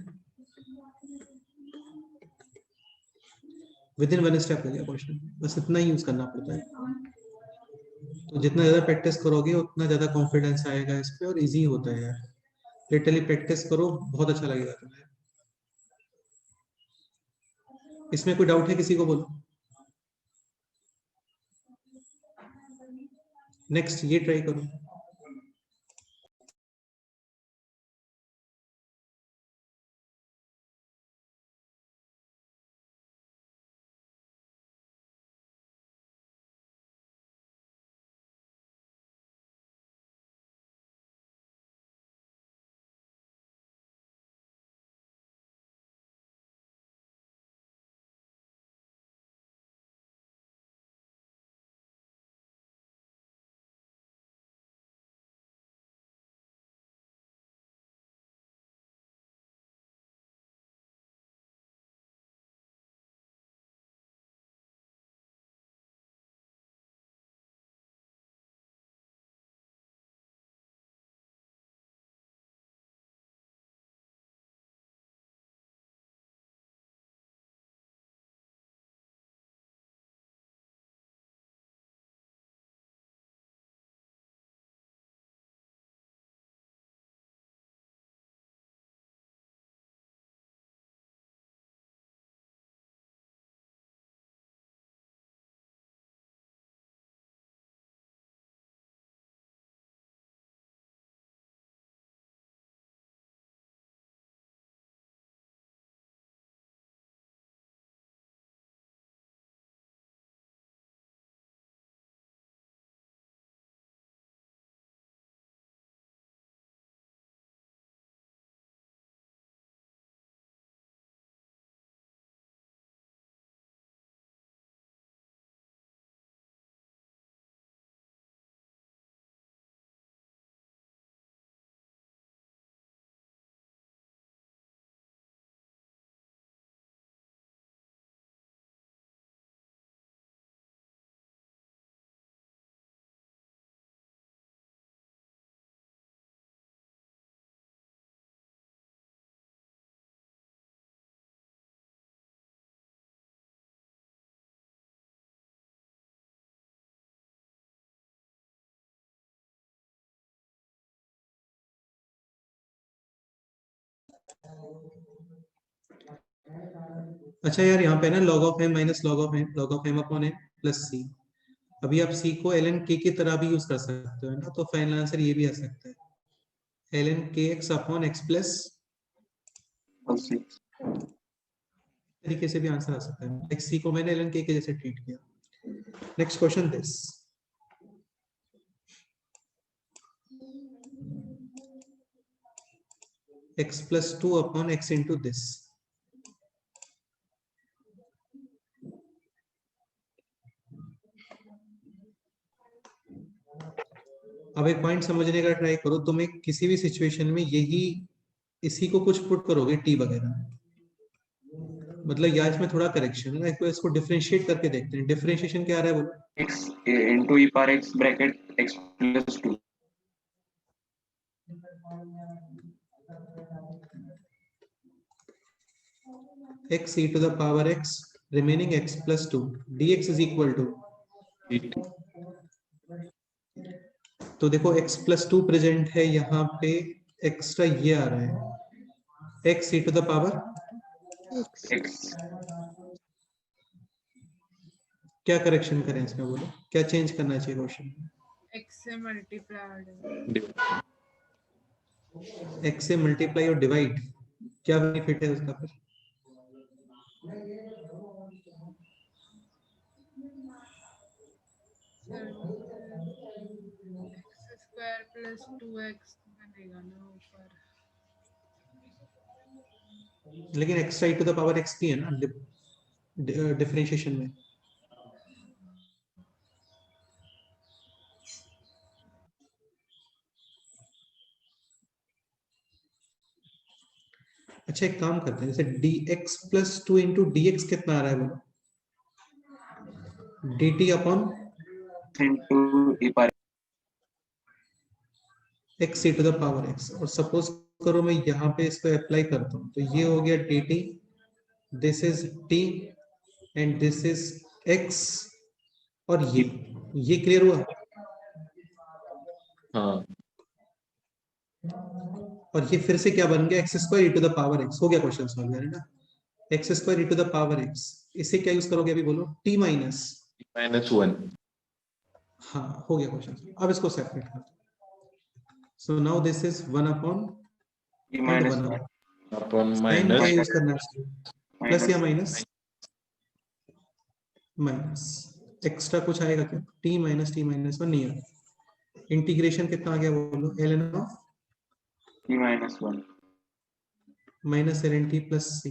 विद इन वन स्टेप हो गया क्वेश्चन, बस इतना ही यूज करना पड़ता है। तो जितना ज्यादा प्रैक्टिस करोगे उतना ज्यादा कॉन्फिडेंस आएगा इस पे, और इजी होता है यार। लिटरली प्रैक्टिस करो, बहुत अच्छा लगेगा तुम्हें। इसमें कोई डाउट है किसी को, बोलो। नेक्स्ट ये ट्राई करो। अच्छा यार, यहाँ पे ना log of m minus log of m upon n plus c। अभी आप c को ln k की तरह भी यूज कर सकते हो ना, तो फाइनल आंसर ये भी आ सकता है ln kx upon x plus cos 6 तरीके से भी आंसर आ सकता है। लाइक c को मैंने ln k के जैसे ट्रीट किया। Next question this, x plus 2 upon x into this। अब एक पॉइंट समझने का ट्राई करो, तुम एक किसी भी सिचुएशन में यही इसी को कुछ पुट करोगे t वगैरह, मतलब यार इसमें थोड़ा करेक्शन है ना, इसको डिफरेंशिएट करके देखते हैं। डिफरेंशिएशन क्या आ रहा है बोलो? x into e power x bracket x plus 2 x e to the power x remaining x plus 2 dx is equal to, तो देखो x plus 2 प्रेजेंट है यहाँ पे, एक्स्ट्रा ये आ रहा है x e to the power, x क्या correction करें इसमें बोलो, क्या चेंज करना चाहिए क्वेश्चन में? x से मल्टीप्लाई x से मल्टीप्लाई और डिवाइड, क्या बेनिफिट है उसका फिर? x स्क्वायर प्लस 2x बनेगा ना ऊपर। लेकिन x e to the power x की है ना डिफरेंशिएशन में। अच्छा एक काम करते हैं, जैसे dx प्लस 2 इंटू dx कितना आ रहा है बोलो? dt upon into e power x e to the power x, और सपोज करो मैं यहाँ पे इसको अप्लाई करता हूँ, तो ये हो गया dt, this is t and this is x, और ये क्लियर हुआ? हाँ और ये फिर से क्या बन गया, x square e to the power x. हो गया क्वेश्चन सॉल्व है ना, x square e to the power x. इसे क्या यूज करोगे अभी बोलो? टी माइनस -1 हाँ, हो गया क्वेश्चन। अब इसको सेपरेट कर दो। So now this is 1 upon e and minus 1 1 upon, upon sine क्या माइनस यूज करना है? प्लस या माइनस? माइनस। एक्स्ट्रा कुछ आएगा क्या? टी माइनस वन नहीं आएगा। इंटीग्रेशन कितना आ गया बोलो? ln of e minus 1 minus ln t plus c,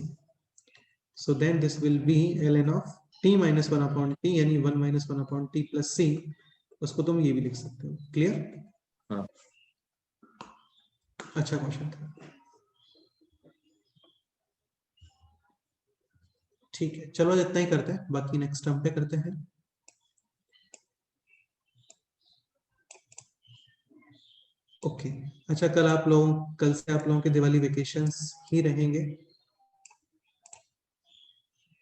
so then this will be ln of t minus 1 upon t, यानी 1 minus 1 upon t plus c। उसको तुम ये भी लिख सकते हो। क्लियर? हाँ अच्छा क्वेश्चन था, ठीक है चलो इतना ही करते हैं, बाकी नेक्स्ट टर्म पे करते हैं। ओके अच्छा, कल से आप लोगों के दिवाली वेकेशंस ही रहेंगे,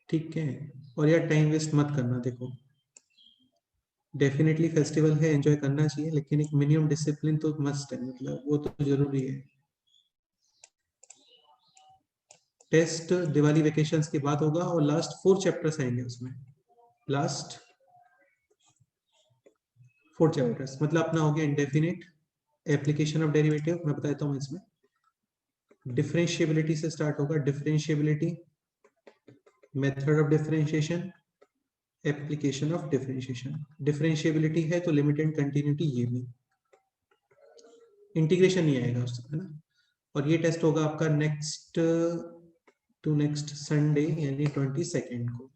ठीक है? और यार टाइम वेस्ट मत करना, देखो डेफिनेटली फेस्टिवल है, एंजॉय करना चाहिए, लेकिन एक मिनिमम डिसिप्लिन तो मस्ट है, मतलब वो तो जरूरी है। टेस्ट दिवाली वेकेशंस के बाद होगा और लास्ट 4 चैप्टर्स आएंगे उसमें, लास्ट 4 चैप्टर्स, मतलब अपना हो गया इंडेफिनिट, एप्लीकेशन ऑफ डेरिवेटिव, मैं बताता हूँ इसमें डिफरेंशिएबिलिटी से स्टार्ट होगा, differentiability, method of differentiation, application of differentiation. Differentiability है तो लिमिट एंड कंटिन्यूटी, ये भी इंटीग्रेशन नहीं आएगा उसमें, है ना? और ये टेस्ट होगा आपका नेक्स्ट संडे यानी 22 को।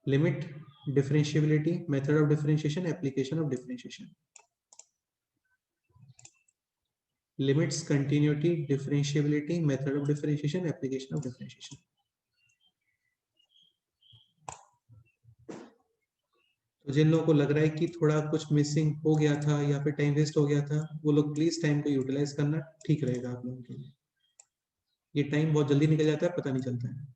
Limit, differentiability, method of differentiation, application of differentiation, limits, continuity, differentiability, method of differentiation, application of differentiation. तो जिन लोगों को लग रहा है कि थोड़ा कुछ मिसिंग हो गया था या फिर टाइम वेस्ट हो गया था, वो लोग प्लीज टाइम को यूटिलाइज करना, ठीक रहेगा आप लोगों के लिए। ये टाइम बहुत जल्दी निकल जाता है, पता नहीं चलता है।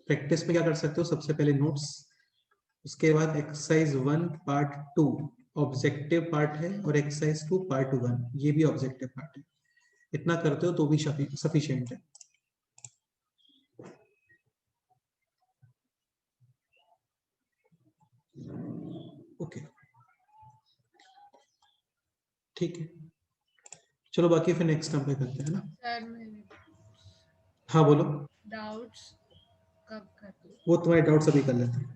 प्रैक्टिस में क्या कर सकते हो, सबसे पहले नोट्स उसके बाद एक्सरसाइज 1 पार्ट 2 ऑब्जेक्टिव पार्ट है और एक्सरसाइज 2 पार्ट 1 ये भी ऑब्जेक्टिव पार्ट है। इतना करते हो तो भी सफिशिएंट है। ओके ठीक है, चलो बाकी फिर नेक्स्ट टाइम पे करते हैं ना। सर मेरे हाँ बोलो, डाउट्स कब कर दूं? वो तुम्हारे डाउट्स अभी कर लेते हैं।